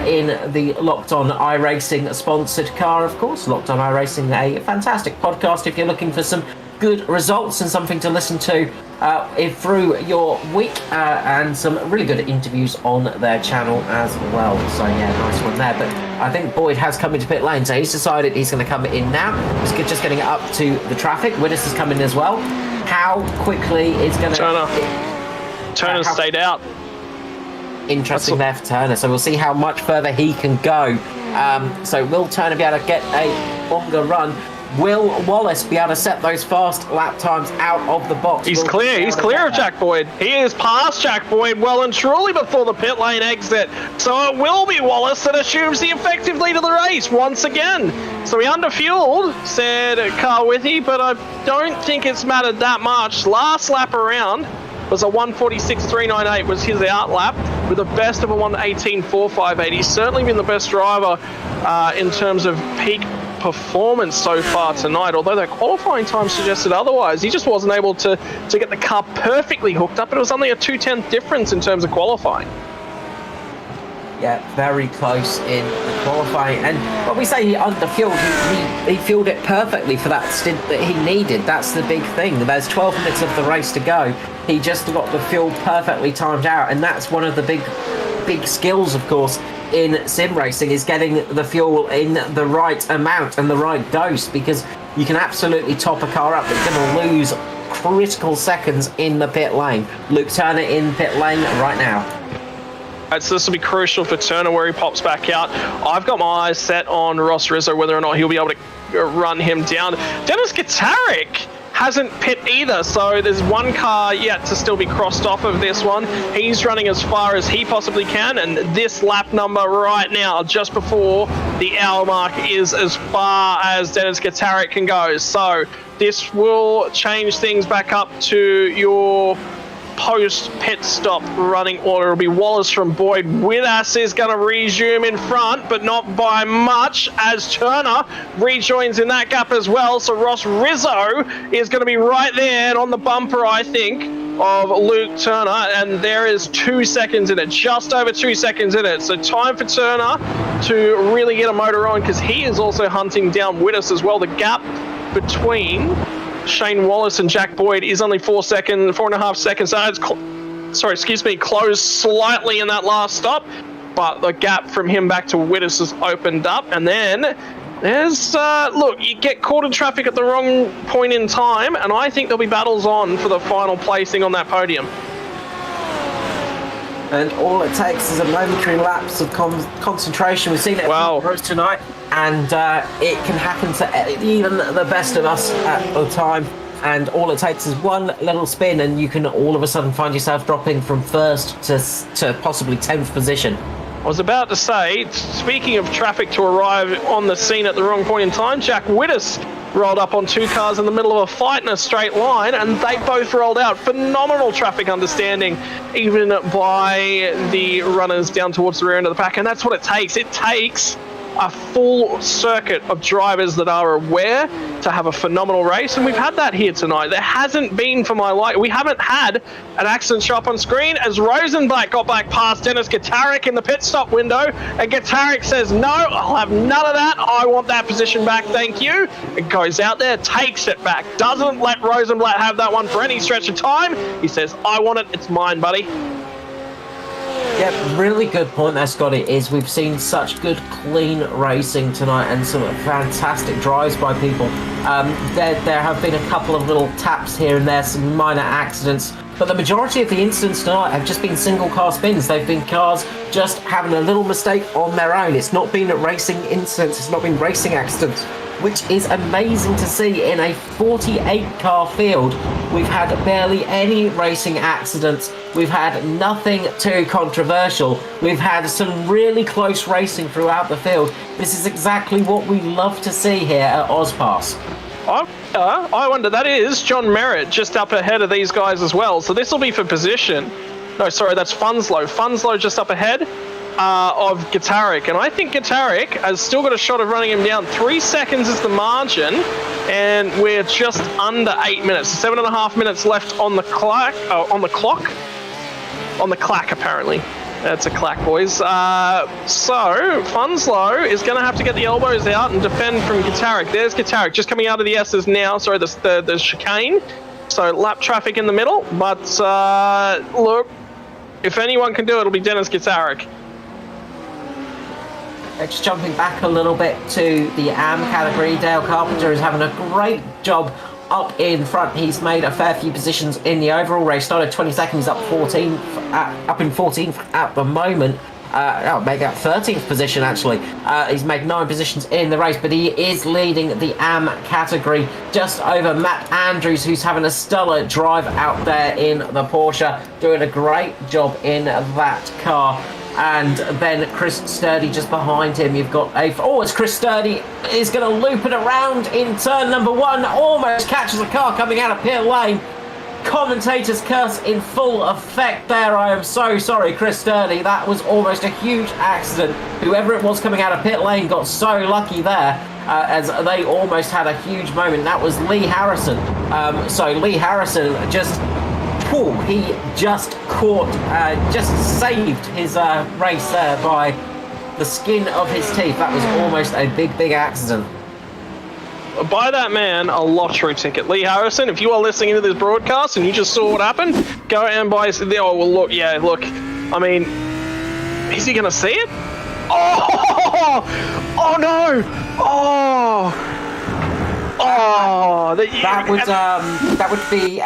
in the Locked On iRacing sponsored car, of course. Locked On iRacing, a fantastic podcast if you're looking for some good results and something to listen to through your week, and some really good interviews on their channel as well. So yeah, nice one there. But I think Boyd has come into pit lane, so he's decided he's going to come in now. He's just getting up to the traffic. Widders has come in as well. How quickly is going to... Turner stayed out. Interesting there for Turner, so we'll see how much further he can go. So will Turner be able to get a longer run? Will Wallace be able to set those fast lap times out of the box? He's clear. He's clear of Jack Boyd. He is past Jack Boyd well and truly before the pit lane exit. So it will be Wallace that assumes the effective lead of the race once again. So he underfueled, said Carl Withy, but I don't think it's mattered that much. Last lap around was a 1:46.398 was his out lap with a best of a 1:18.458. He's certainly been the best driver in terms of peak performance so far tonight, although that qualifying time suggested otherwise. He just wasn't able to get the car perfectly hooked up. It was only a 2/10 difference in terms of qualifying. Yeah, very close in the qualifying. And when we say he underfueled, he fueled it perfectly for that stint that he needed. That's the big thing. There's 12 minutes of the race to go. He just got the fuel perfectly timed out, and that's one of the big skills, of course, in sim racing, is getting the fuel in the right amount and the right dose, because you can absolutely top a car up, but you're going to lose critical seconds in the pit lane. Luke Turner in pit lane right now. So this will be crucial for Turner where he pops back out. I've got my eyes set on Ross Rizzo, whether or not he'll be able to run him down. Dennis Gatarik hasn't pit either, so there's one car yet to still be crossed off of this one. He's running as far as he possibly can, and this lap number right now, just before the hour mark, is as far as Dennis Gatarik can go. So this will change things back up to your post-pit stop running order. It'll be Wallace from Boyd. Widas is going to resume in front, but not by much, as Turner rejoins in that gap as well. So Ross Rizzo is going to be right there and on the bumper, I think, of Luke Turner, and there is 2 seconds in it, just over 2 seconds in it. So time for Turner to really get a motor on, because he is also hunting down Widas as well. The gap between Shane Wallace and Jack Boyd is only 4.5 seconds. So it's closed slightly in that last stop, but the gap from him back to Widders has opened up. And then there's look, you get caught in traffic at the wrong point in time, and I think there'll be battles on for the final placing on that podium. And all it takes is a momentary lapse of concentration. We've seen it tonight, and it can happen to even the best of us at the time. And all it takes is one little spin, and you can all of a sudden find yourself dropping from first to possibly 10th position. I was about to say, speaking of traffic to arrive on the scene at the wrong point in time, Jack Widders rolled up on two cars in the middle of a fight in a straight line, and they both rolled out. Phenomenal traffic understanding, even by the runners down towards the rear end of the pack, and that's what it takes. It takes a full circuit of drivers that are aware to have a phenomenal race, and we've had that here tonight. There hasn't been, for my life, we haven't had an accident show up on screen, as Rosenblatt got back past Dennis Gatarik in the pit stop window, and Gatarik says, no, I'll have none of that, I want that position back, thank you. It goes out there, takes it back, doesn't let Rosenblatt have that one for any stretch of time. He says, I want it, it's mine, buddy. Yeah, really good point there, Scotty, is we've seen such good, clean racing tonight and some fantastic drives by people. There have been a couple of little taps here and there, some minor accidents, but the majority of the incidents tonight have just been single car spins. They've been cars just having a little mistake on their own. It's not been racing incidents, it's not been racing accidents, which is amazing to see in a 48 car field. We've had barely any racing accidents. We've had nothing too controversial. We've had some really close racing throughout the field. This is exactly what we love to see here at AUSPASS. I wonder, that is John Merritt just up ahead of these guys as well. So this will be for position. No, sorry, that's Funslow. Funslow just up ahead of Gitarik. And I think Gitarik has still got a shot of running him down. 3 seconds is the margin. And we're just under 8 minutes. 7.5 minutes left on the clock. On the clock? On the clack, apparently. That's a clack, boys. So, Funslow is going to have to get the elbows out and defend from Gitarik. There's Gitarik just coming out of the S's now. Sorry, the chicane. So, lap traffic in the middle. But, look, if anyone can do it, it'll be Dennis Gitarik. Just jumping back a little bit to the AM category, Dale Carpenter is having a great job up in front. He's made a fair few positions in the overall race. Started 22nd, he's up 14, up in 14th at the moment. Maybe at 13th position actually. He's made 9 positions in the race, but he is leading the AM category just over Matt Andrews, who's having a stellar drive out there in the Porsche, doing a great job in that car. And then Chris Sturdy just behind him. You've got it's Chris Sturdy is going to loop it around in turn number 1. Almost catches a car coming out of pit lane. Commentator's curse in full effect there. I am so sorry, Chris Sturdy. That was almost a huge accident. Whoever it was coming out of pit lane got so lucky there, as they almost had a huge moment. That was Lee Harrison. So Lee Harrison he just caught, just saved his race there by the skin of his teeth. That was almost a big accident. Buy that man a lottery ticket. Lee Harrison, if you are listening to this broadcast and you just saw what happened, go and buy... look, I mean, is he going to see it? Oh no! That would be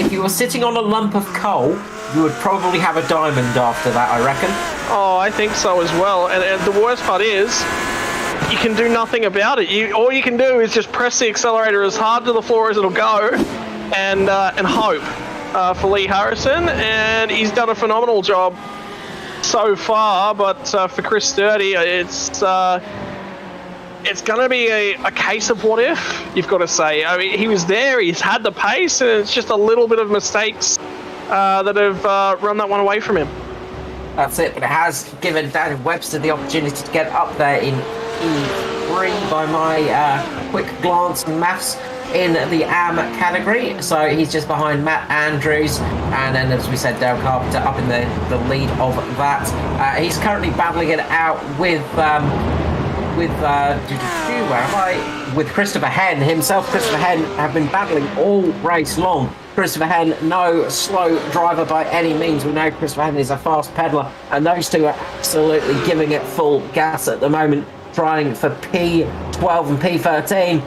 if you were sitting on a lump of coal, you would probably have a diamond after that, I reckon. Oh, I think so as well. And the worst part is, you can do nothing about it. All you can do is just press the accelerator as hard to the floor as it'll go, and hope for Lee Harrison. And he's done a phenomenal job so far. But for Chris Sturdy, it's going to be a case of what if, you've got to say. I mean, he was there, he's had the pace, and it's just a little bit of mistakes that have run that one away from him. That's it, but it has given Dan Webster the opportunity to get up there in E3 by my quick glance and maths in the AM category. So he's just behind Matt Andrews, and then, as we said, Dale Carpenter up in the lead of that. He's currently battling it out with Christopher Henn himself. Christopher Henn have been battling all race long. Christopher Henn, no slow driver by any means. We know Christopher Henn is a fast peddler, and those two are absolutely giving it full gas at the moment, trying for P12 and P13.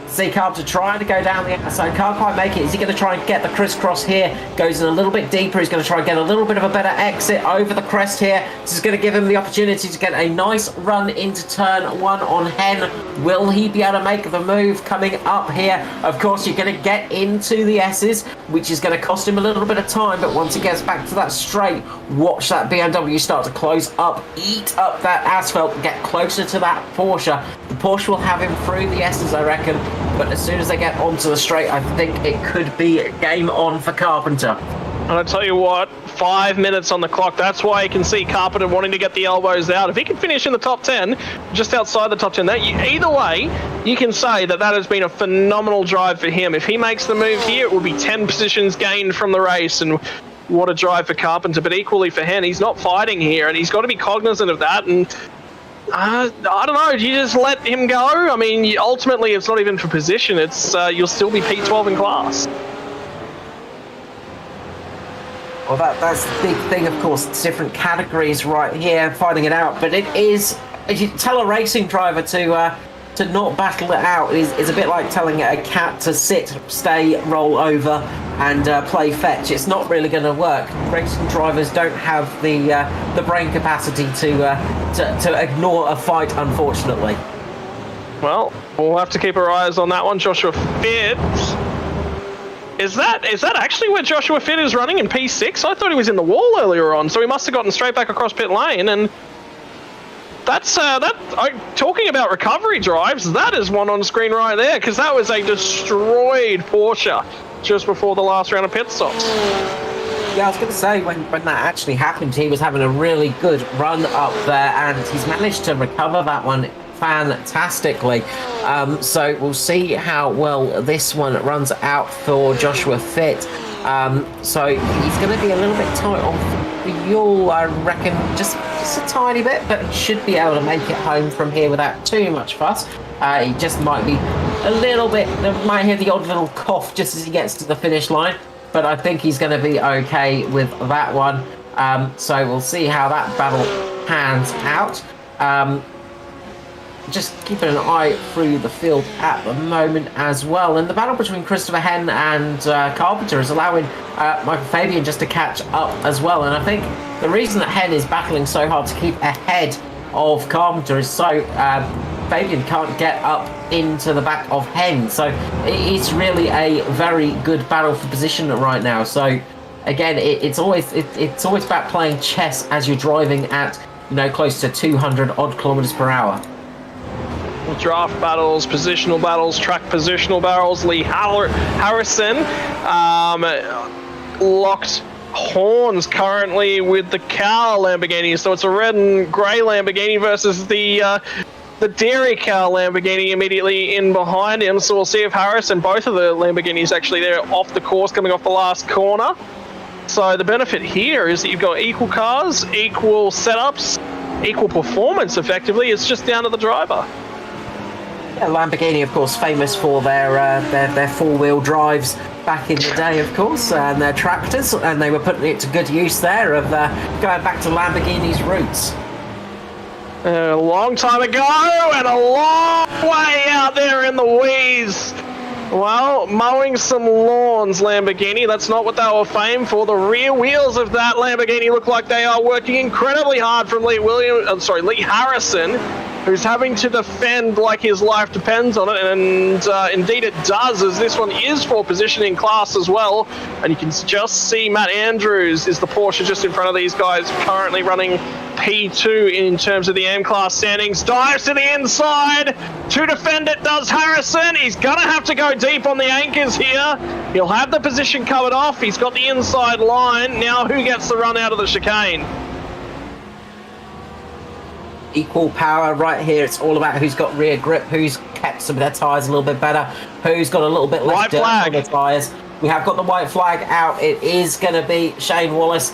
See Carpenter trying to go down the outside, can't quite make it. Is he going to try and get the crisscross here? Goes in a little bit deeper. He's going to try and get a little bit of a better exit over the crest here. This is going to give him the opportunity to get a nice run into turn 1 on Henn. Will he be able to make the move coming up here? Of course, you're going to get into the S's, which is going to cost him a little bit of time, but once he gets back to that straight, watch that BMW start to close up, eat up that asphalt, get closer to that Porsche. The Porsche will have him through the S's, I reckon. But as soon as they get onto the straight, I think it could be game on for Carpenter. And I tell you what, 5 minutes on the clock. That's why you can see Carpenter wanting to get the elbows out. If he can finish in the top 10, just outside the top 10, either way, you can say that has been a phenomenal drive for him. If he makes the move here, it will be 10 positions gained from the race. And what a drive for Carpenter. But equally for Henn, he's not fighting here, and he's got to be cognizant of that. And I don't know. Do you just let him go? I mean, ultimately, it's not even for position. It's you'll still be P12 in class. Well, that's the big thing, of course. It's different categories right here, fighting it out. But it is, if you tell a racing driver to not battle it out, is a bit like telling a cat to sit, stay, roll over, and play fetch. It's not really going to work. Racing drivers don't have the brain capacity to ignore a fight, unfortunately. Well, we'll have to keep our eyes on that one. Joshua Fitt. Is that actually where Joshua Fitt is running in P6? I thought he was in the wall earlier on, so he must have gotten straight back across pit lane, and talking about recovery drives, that is one on screen right there, because that was a destroyed Porsche just before the last round of pit stops. Yeah, I was going to say, when that actually happened, he was having a really good run up there, and he's managed to recover that one fantastically. So we'll see how well this one runs out for Joshua Fitt. So he's going to be a little bit tight on fuel, I reckon, just a tiny bit, but he should be able to make it home from here without too much fuss. He just might be a little bit, might hear the odd little cough just as he gets to the finish line, but I think he's going to be okay with that one. So we'll see how that battle pans out. Just keeping an eye through the field at the moment as well. And the battle between Christopher Henn and Carpenter is allowing Michael Fabian just to catch up as well. And I think the reason that Henn is battling so hard to keep ahead of Carpenter is so Fabian can't get up into the back of Henn. So it's really a very good battle for position right now. So again, it's always about playing chess as you're driving at, you know, close to 200 odd kilometers per hour. Draft battles, positional battles, track positional battles. Lee Harrison locked horns currently with the cow Lamborghini, so it's a red and grey Lamborghini versus the dairy cow Lamborghini immediately in behind him. So we'll see if Harrison, both of the Lamborghinis actually there off the course coming off the last corner. So the benefit here is that you've got equal cars, equal setups, equal performance effectively. It's just down to the driver. Lamborghini, of course, famous for their four-wheel drives back in the day, of course, and their tractors, and they were putting it to good use there of going back to Lamborghini's roots. A long time ago and a long way out there in the weeds. Well, mowing some lawns, Lamborghini. That's not what they were famed for. The rear wheels of that Lamborghini look like they are working incredibly hard from Lee Harrison, who's having to defend like his life depends on it, and indeed it does, as this one is for positioning class as well. And you can just see Matt Andrews is the Porsche just in front of these guys, currently running P2 in terms of the M-Class standings. Dives to the inside to defend it, does Harrison. He's going to have to go deep on the anchors here. He'll have the position covered off. He's got the inside line. Now who gets the run out of the chicane? Equal power right here. It's all about who's got rear grip, who's kept some of their tyres a little bit better, who's got a little bit less dirt on the tyres. We have got the white flag out. It is going to be Shane Wallace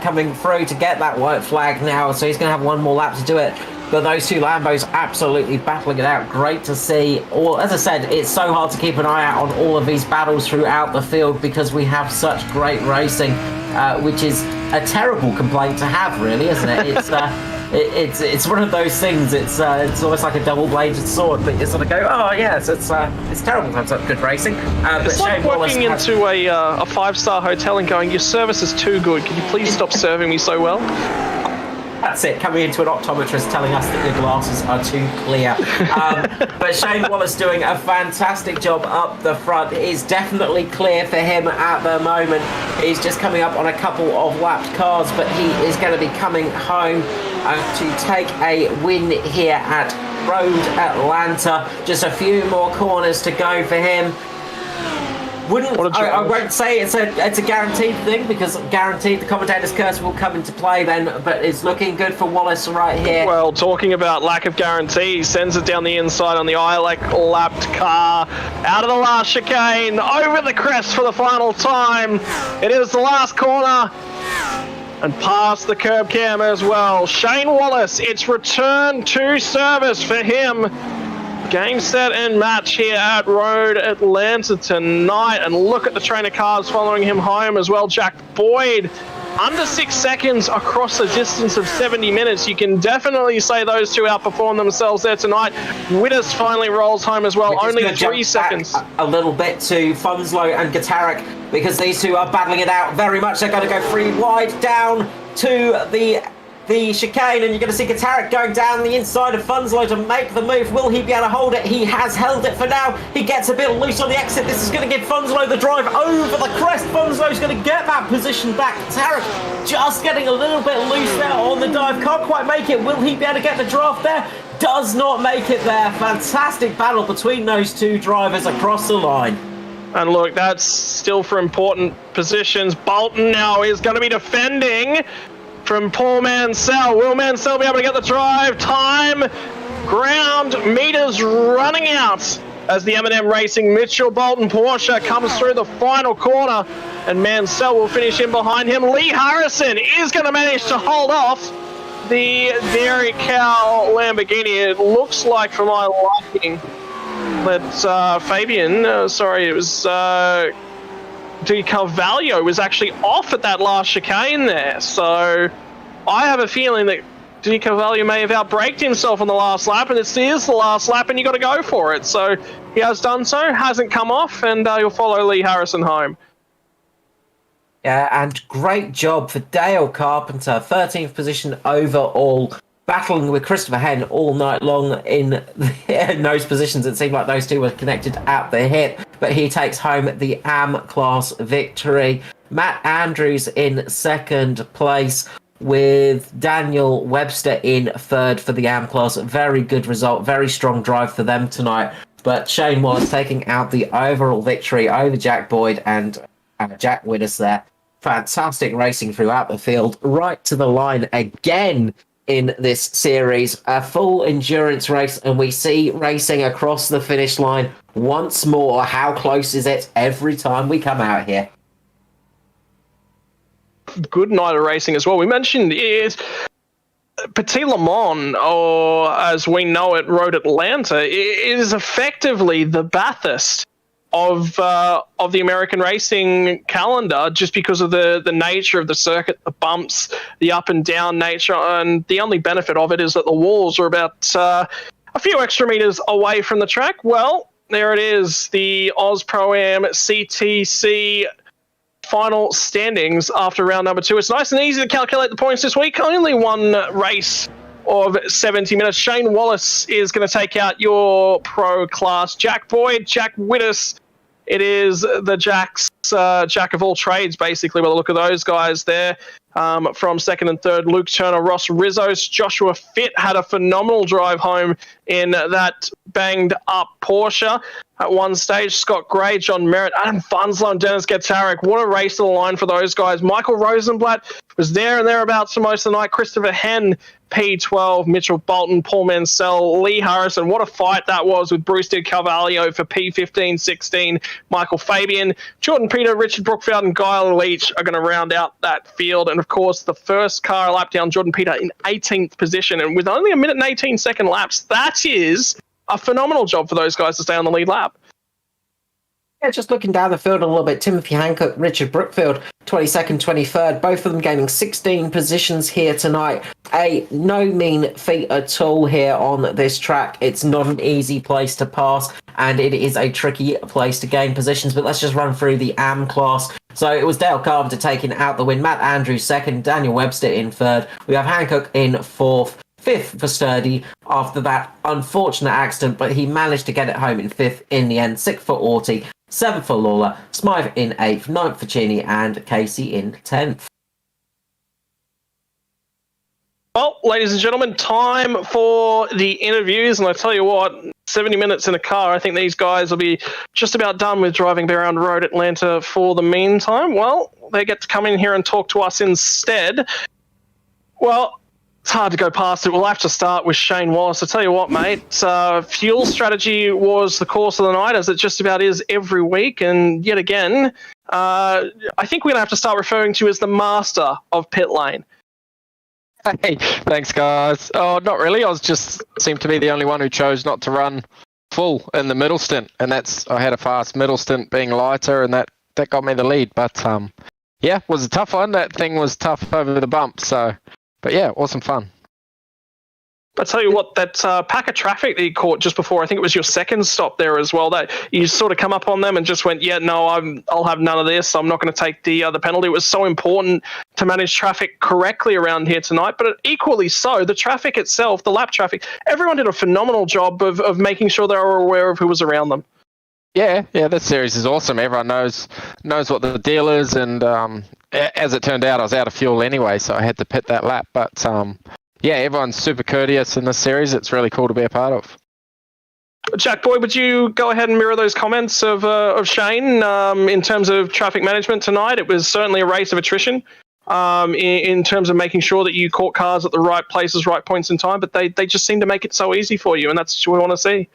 coming through to get that white flag now, so he's going to have one more lap to do it. But those two Lambos absolutely battling it out. Great to see. Or, as I said, it's so hard to keep an eye out on all of these battles throughout the field because we have such great racing, which is a terrible complaint to have, really, isn't it? It's one of those things. It's almost like a double-bladed sword, but you sort of go, oh yes, it's terrible to have such good racing. It's like walking into a five-star hotel and going, your service is too good. Can you please stop serving me so well? That's it, coming into an optometrist telling us that your glasses are too clear. But Shane Wallace doing a fantastic job up the front. It's definitely clear for him at the moment. He's just coming up on a couple of lapped cars, but he is going to be coming home to take a win here at Road Atlanta. Just a few more corners to go for him. I won't say it's a guaranteed thing, because guaranteed the commentator's curse will come into play then, but it's looking good for Wallace right here. Well, talking about lack of guarantee, he sends it down the inside on the iRacing lapped car, out of the last chicane, over the crest for the final time. It is the last corner, and past the curb cam as well. Shane Wallace, it's return to service for him. Game, set, and match here at Road Atlanta tonight. And look at the train of cars following him home as well. Jack Boyd, under 6 seconds across a distance of 70 minutes. You can definitely say those two outperform themselves there tonight. Witters finally rolls home as well, only 3 seconds. A little bit to Funslow and Gatarik, because these two are battling it out very much. They're going to go free wide down to the chicane, and you're going to see Gatarik going down the inside of Funslow to make the move. Will he be able to hold it? He has held it for now. He gets a bit loose on the exit. This is going to give Funslow the drive over the crest. Funslow's going to get that position back. Gatarik just getting a little bit loose there on the dive, can't quite make it. Will he be able to get the draft there? Does not make it there. Fantastic battle between those two drivers across the line. And look, that's still for important positions. Bolton now is going to be defending from Paul Mansell. Will Mansell be able to get the drive? Time, ground, meters running out as the M&M Racing Mitchell Bolton Porsche comes through the final corner, and Mansell will finish in behind him. Lee Harrison is going to manage to hold off the Dairy Cow Lamborghini. It looks like, for my liking, that Fabian, sorry, it was Di Carvalho was actually off at that last chicane there. So I have a feeling that Di Carvalho may have outbraked himself on the last lap, and it is the last lap, and you got to go for it. So he has done so, hasn't come off, and you'll follow Lee Harrison home. Yeah, and great job for Dale Carpenter, 13th position overall, battling with Christopher Henn all night long in those positions. It seemed like those two were connected at the hip, but he takes home the AM class victory. Matt Andrews in second place, with Daniel Webster in third for the AM class. Very good result, very strong drive for them tonight. But Shane Wallace taking out the overall victory over Jack Boyd and Jack Widders there. Fantastic racing throughout the field, right to the line again in this series. A full endurance race, and we see racing across the finish line once more. How close is it every time we come out here? Good night of racing as well. We mentioned is Petit Le Mans, or as we know it, Road Atlanta, is effectively the Bathurst of the American racing calendar, just because of the nature of the circuit, the bumps, the up and down nature, and the only benefit of it is that the walls are about a few extra meters away from the track. Well, there it is, the Aus Pro-Am CTC final standings after round number 2. It's nice and easy to calculate the points this week. Only one race of 70 minutes. Shane Wallace is going to take out your pro class. Jack Boyd, Jack Widders. It is the Jack's Jack of all trades, basically, by the look of those guys there. From second and third, Luke Turner, Ross Rizos, Joshua Fitt had a phenomenal drive home in that banged up Porsche. At one stage, Scott Gray, John Merritt, Adam Funslow, and Dennis Gatarik. What a race to the line for those guys. Michael Rosenblatt was there and thereabouts for most of the night. Christopher Henn, P12, Mitchell Bolton, Paul Mansell, Lee Harrison. What a fight that was with Bruce Di Carvalho for P15, 16. Michael Fabian, Jordan Peter, Richard Brookfield, and Guy Leach are going to round out that field. And of course, the first car lap down, Jordan Peter in 18th position. And with only a minute and 18 second laps, that is a phenomenal job for those guys to stay on the lead lap. Yeah, just looking down the field a little bit, Timothy Hancock, Richard Brookfield, 22nd, 23rd, both of them gaining 16 positions here tonight. No mean feat at all here on this track. It's not an easy place to pass, and it is a tricky place to gain positions, but let's just run through the AM class. So it was Dale Carpenter taking out the win, Matt Andrews second, Daniel Webster in third. We have Hancock in fourth. Fifth for Sturdy after that unfortunate accident, but he managed to get it home in fifth in the end. Sixth for Auty, seventh for Lawler, Smythe in eighth, ninth for Cheney, and Casey in 10th. Well, ladies and gentlemen, time for the interviews, and I tell you what, 70 minutes in a car, I think these guys will be just about done with driving around Road Atlanta for the meantime. Well, they get to come in here and talk to us instead. Well, it's hard to go past it. We'll have to start with Shane Wallace. I tell you what, mate, fuel strategy was the course of the night, as it just about is every week. And yet again, I think we're going to have to start referring to you as the master of pit lane. Hey, thanks, guys. Oh, not really. I seemed to be the only one who chose not to run full in the middle stint. And I had a fast middle stint being lighter, and that got me the lead. But yeah, it was a tough one. That thing was tough over the bump. But yeah, awesome fun. I tell you what, that pack of traffic that you caught just before, I think it was your second stop there as well, that you sort of come up on them and just went, yeah, no, I'll have none of this. I'm not going to take the penalty. It was so important to manage traffic correctly around here tonight, but equally so, the traffic itself, the lap traffic, everyone did a phenomenal job of making sure they were aware of who was around them. Yeah, this series is awesome. Everyone knows what the deal is, and as it turned out, I was out of fuel anyway, so I had to pit that lap. But yeah, everyone's super courteous in this series. It's really cool to be a part of. Jack Boy, would you go ahead and mirror those comments of Shane in terms of traffic management tonight? It was certainly a race of attrition in terms of making sure that you caught cars at the right places, right points in time, but they just seem to make it so easy for you, and that's what we want to see.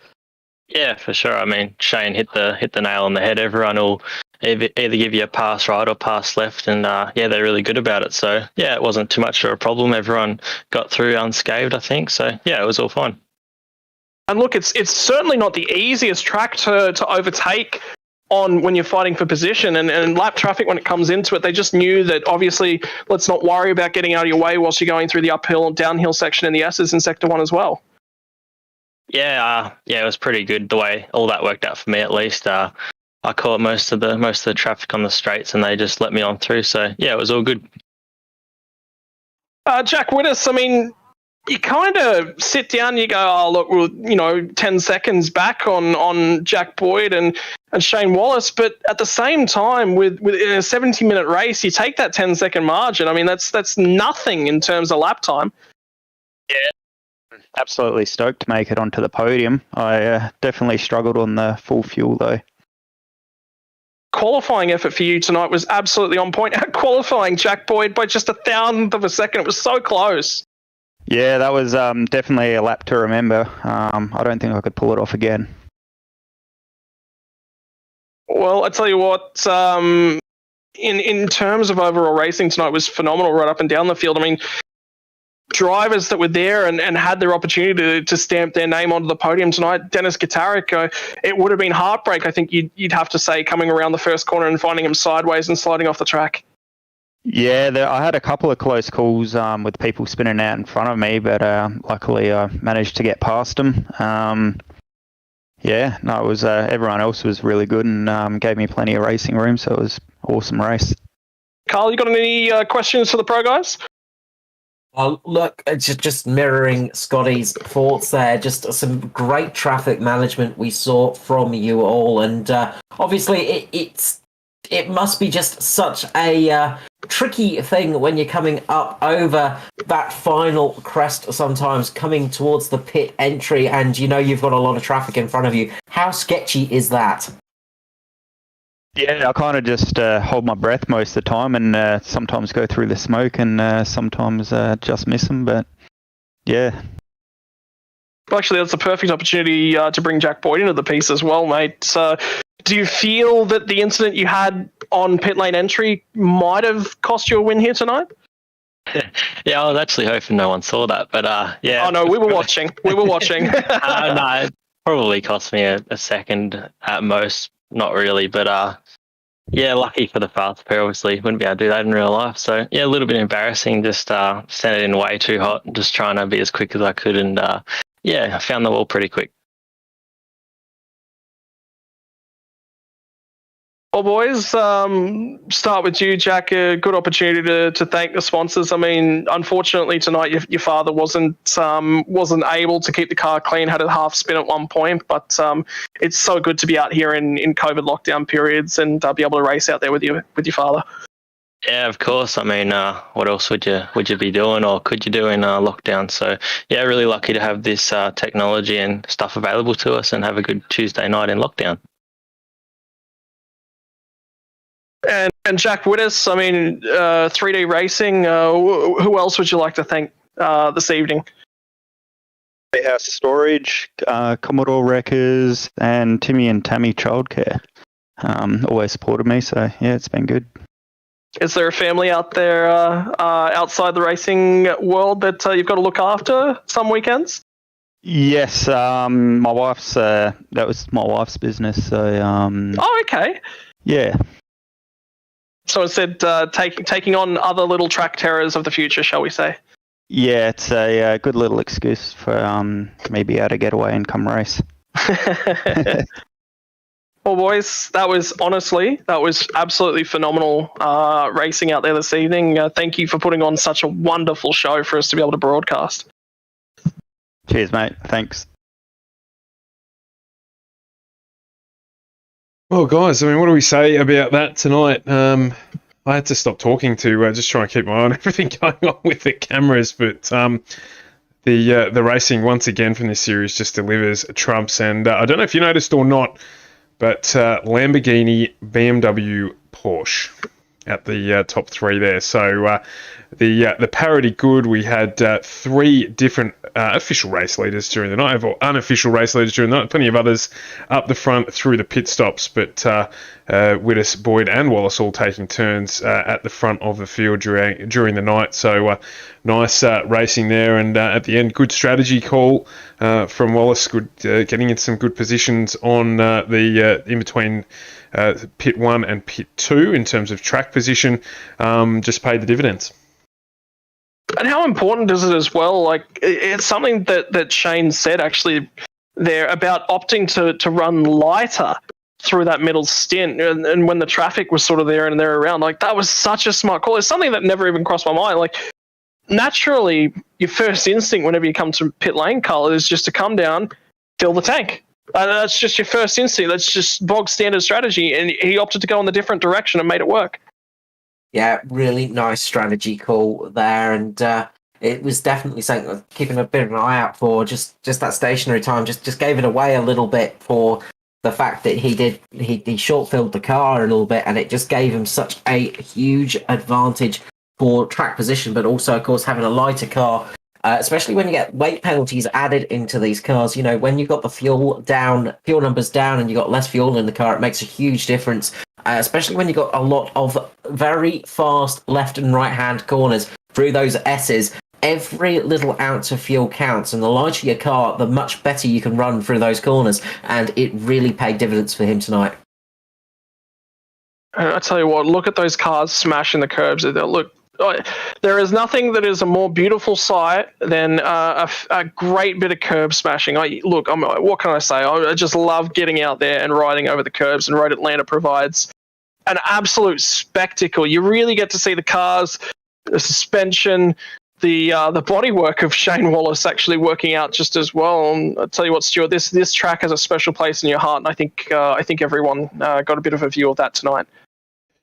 Yeah, for sure. I mean, Shane hit the nail on the head. Everyone will either give you a pass right or pass left, and yeah, they're really good about it. So yeah, it wasn't too much of a problem. Everyone got through unscathed, I think. So yeah, it was all fine. And look, it's certainly not the easiest track to overtake on when you're fighting for position, and lap traffic when it comes into it, they just knew that obviously let's not worry about getting out of your way whilst you're going through the uphill and downhill section in the S's in Sector 1 as well. Yeah, it was pretty good the way all that worked out for me. At least I caught most of the traffic on the straights, and they just let me on through. So yeah, it was all good. Jack Wittes, I mean, you kind of sit down and you go, oh, look, we're 10 seconds back on Jack Boyd and Shane Wallace. But at the same time, with a 70-minute race, you take that 10-second margin. I mean, that's nothing in terms of lap time. Yeah, absolutely stoked to make it onto the podium. I definitely struggled on the full fuel, though. Qualifying effort for you tonight was absolutely on point. Qualifying Jack Boyd by just 1,000th of a second. It was so close. Yeah, that was definitely a lap to remember. I don't think I could pull it off again. Well, I tell you what, in terms of overall racing tonight was phenomenal right up and down the field. I mean, drivers that were there and had their opportunity to stamp their name onto the podium tonight, Dennis Gitarik, it would have been heartbreak, I think you'd have to say, coming around the first corner and finding him sideways and sliding off the track. Yeah, I had a couple of close calls with people spinning out in front of me, but luckily I managed to get past them. Yeah, no, it was everyone else was really good and gave me plenty of racing room, so it was an awesome race. Carl, you got any questions for the pro guys? Look, just mirroring Scotty's thoughts there, just some great traffic management we saw from you all, and obviously it must be just such a tricky thing when you're coming up over that final crest, sometimes coming towards the pit entry, and you've got a lot of traffic in front of you. How sketchy is that? Yeah, I kind of just hold my breath most of the time and sometimes go through the smoke and sometimes just miss them, but yeah. Well, actually, that's a perfect opportunity to bring Jack Boyd into the piece as well, mate. Do you feel that the incident you had on pit lane entry might have cost you a win here tonight? Yeah, I was actually hoping no one saw that, but yeah. Oh no, we were watching. We were watching. No, it probably cost me a second at most. Not really, but yeah, lucky for the fast pair, obviously. Wouldn't be able to do that in real life. So yeah, a little bit embarrassing. Just sent it in way too hot, just trying to be as quick as I could, and yeah, I found the wall pretty quick. Well, boys, start with you, Jack. A good opportunity to thank the sponsors. I mean, unfortunately tonight your father wasn't able to keep the car clean. Had a half spin at one point, but it's so good to be out here in COVID lockdown periods and be able to race out there with your father. Yeah, of course. I mean, what else would you be doing, or could you do in lockdown? So yeah, really lucky to have this technology and stuff available to us, and have a good Tuesday night in lockdown. And Jack Wittes, I mean, 3D Racing, who else would you like to thank this evening? House Storage, Commodore Wreckers, and Timmy and Tammy Childcare. Always supported me, so yeah, it's been good. Is there a family out there outside the racing world that you've got to look after some weekends? Yes, my wife's that was my wife's business, so Oh, okay. Yeah. So instead, taking on other little track terrors of the future, shall we say? Yeah, it's a good little excuse for me be able to get away and come race. Well, boys, that was absolutely phenomenal racing out there this evening. Thank you for putting on such a wonderful show for us to be able to broadcast. Cheers, mate. Thanks. Well, guys, I mean, what do we say about that tonight? I had to stop talking to just try and keep my eye on everything going on with the cameras, but the racing once again from this series just delivers trumps. And I don't know if you noticed or not, but Lamborghini, BMW, Porsche at the top three there. So the parity good. We had 3 different official race leaders during the night, or unofficial race leaders during the night. Plenty of others up the front through the pit stops, but Widders, Boyd, and Wallace all taking turns at the front of the field during the night. So nice racing there, and at the end, good strategy call from Wallace. Good getting in some good positions on the in between. Pit 1 and Pit 2 in terms of track position just paid the dividends. And how important is it as well? Like, it's something that Shane said actually there about opting to run lighter through that middle stint, and when the traffic was sort of there and there around, like, that was such a smart call. It's something that never even crossed my mind. Like, naturally, your first instinct whenever you come to pit lane, Carl, is just to come down, fill the tank. That's just your first instinct. That's just bog standard strategy, and he opted to go in the different direction and made it work. Yeah, really nice strategy call there, and it was definitely something I was keeping a bit of an eye out for. Just that stationary time just gave it away a little bit for the fact that he short-filled the car a little bit, and it just gave him such a huge advantage for track position, but also, of course, having a lighter car. Especially when you get weight penalties added into these cars, you know, when you've got the fuel numbers down and you've got less fuel in the car, it makes a huge difference. Especially when you've got a lot of very fast left and right hand corners through those S's. Every little ounce of fuel counts, and the lighter your car, the much better you can run through those corners. And it really paid dividends for him tonight. I tell you what, look at those cars smashing the curbs. Look. There is nothing that is a more beautiful sight than a great bit of curb smashing. What can I say? I just love getting out there and riding over the curbs, and Road Atlanta provides an absolute spectacle. You really get to see the cars, the suspension, the bodywork of Shane Wallace actually working out just as well. And I'll tell you what, Stuart, this track has a special place in your heart, and I think everyone got a bit of a view of that tonight.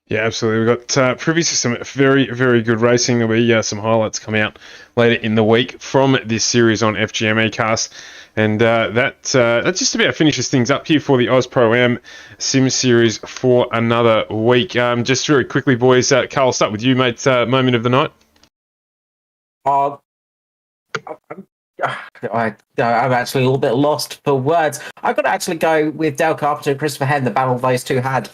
Yeah, absolutely. We've got privy to some very, very good racing. There'll be some highlights coming out later in the week from this series on FGM Ecast. And that just about finishes things up here for the Aus Pro-Am Sim Series for another week. Just very quickly, boys, Carl, I'll start with you, mate. Moment of the night? I'm actually a little bit lost for words. I've got to actually go with Dale Carpenter and Christopher Henn. The battle those two had.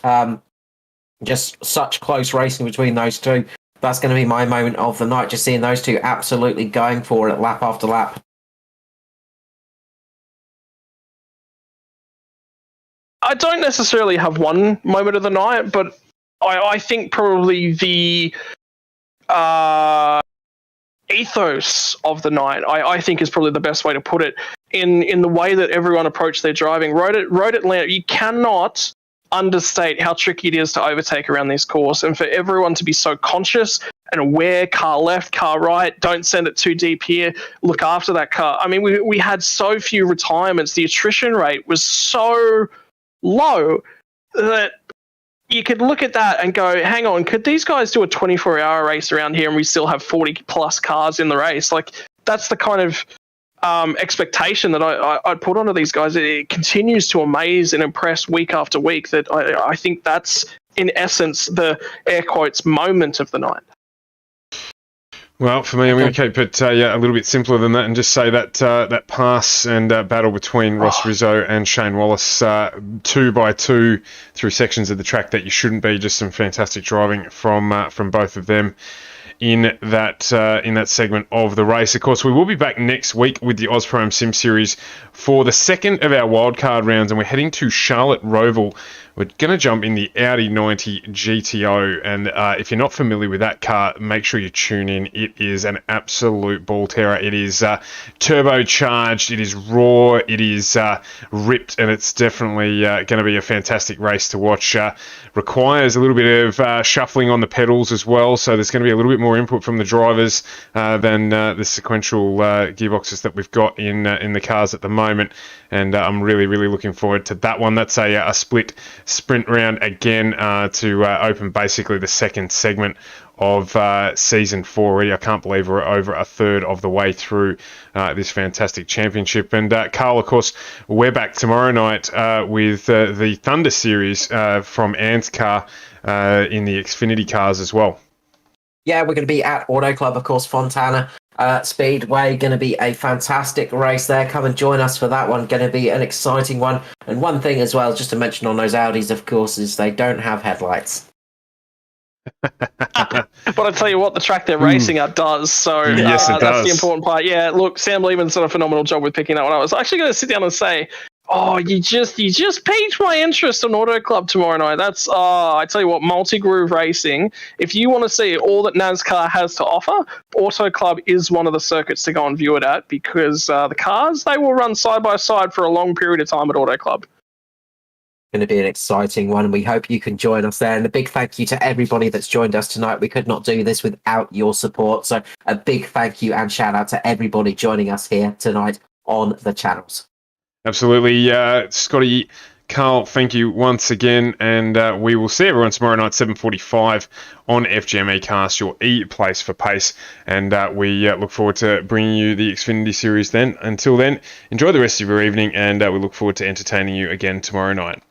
Just such close racing between those two. That's going to be my moment of the night, just seeing those two absolutely going for it lap after lap. I don't necessarily have one moment of the night, but I think probably the ethos of the night, I think, is probably the best way to put it, in the way that everyone approached their driving. Road Atlanta, you cannot understate how tricky it is to overtake around this course, and for everyone to be so conscious and aware, car left, car right, don't send it too deep here, look after that car. I mean, we had so few retirements, the attrition rate was so low that you could look at that and go, hang on, could these guys do a 24-hour race around here and we still have 40 plus cars in the race? Like, that's the kind of expectation that I'd put onto these guys. It continues to amaze and impress week after week. That I think that's, in essence, the air quotes moment of the night. Well, for me, I'm going to keep it a little bit simpler than that and just say that that pass and battle between Ross Rizzo and Shane Wallace, 2 by 2 through sections of the track that you shouldn't be. Just some fantastic driving from both of them in that segment of the race. Of course, we will be back next week with the Aus Pro-Am Sim Series for the second of our wildcard rounds, and we're heading to Charlotte Roval. We're going to jump in the Audi 90 GTO, and if you're not familiar with that car, make sure you tune in. It is an absolute ball terror. It is turbocharged, it is raw, it is ripped, and it's definitely going to be a fantastic race to watch. Requires a little bit of shuffling on the pedals as well, so there's going to be a little bit more input from the drivers than the sequential gearboxes that we've got in the cars at the moment, and I'm really, really looking forward to that one. That's a split sprint round again to open basically the second segment of season 4 already. I can't believe we're over a third of the way through this fantastic championship. And Carl, of course, we're back tomorrow night with the Thunder Series from Ant's car in the Xfinity cars as well. Yeah, we're going to be at Auto Club, of course, Fontana Speedway. Going to be a fantastic race there. Come and join us for that one. Going to be an exciting one. And one thing as well, just to mention on those Audis, of course, is they don't have headlights. But I tell you what, the track they're racing at does. So Yes, it that's does. the important part. Yeah, look, Sam Lehman's done a phenomenal job with picking that one up. I was actually going to sit down and say, oh, you just piqued my interest on Auto Club tomorrow night. That's I tell you what, multi-groove racing. If you want to see all that NASCAR has to offer, Auto Club is one of the circuits to go and view it at, because the cars, they will run side by side for a long period of time at Auto Club. Going to be an exciting one. We hope you can join us there. And a big thank you to everybody that's joined us tonight. We could not do this without your support. So a big thank you and shout out to everybody joining us here tonight on the channels. Absolutely. Scotty, Carl, thank you once again. And we will see everyone tomorrow night, 7:45 on FGME Cast, your place for pace. And we look forward to bringing you the Xfinity Series then. Until then, enjoy the rest of your evening, and we look forward to entertaining you again tomorrow night.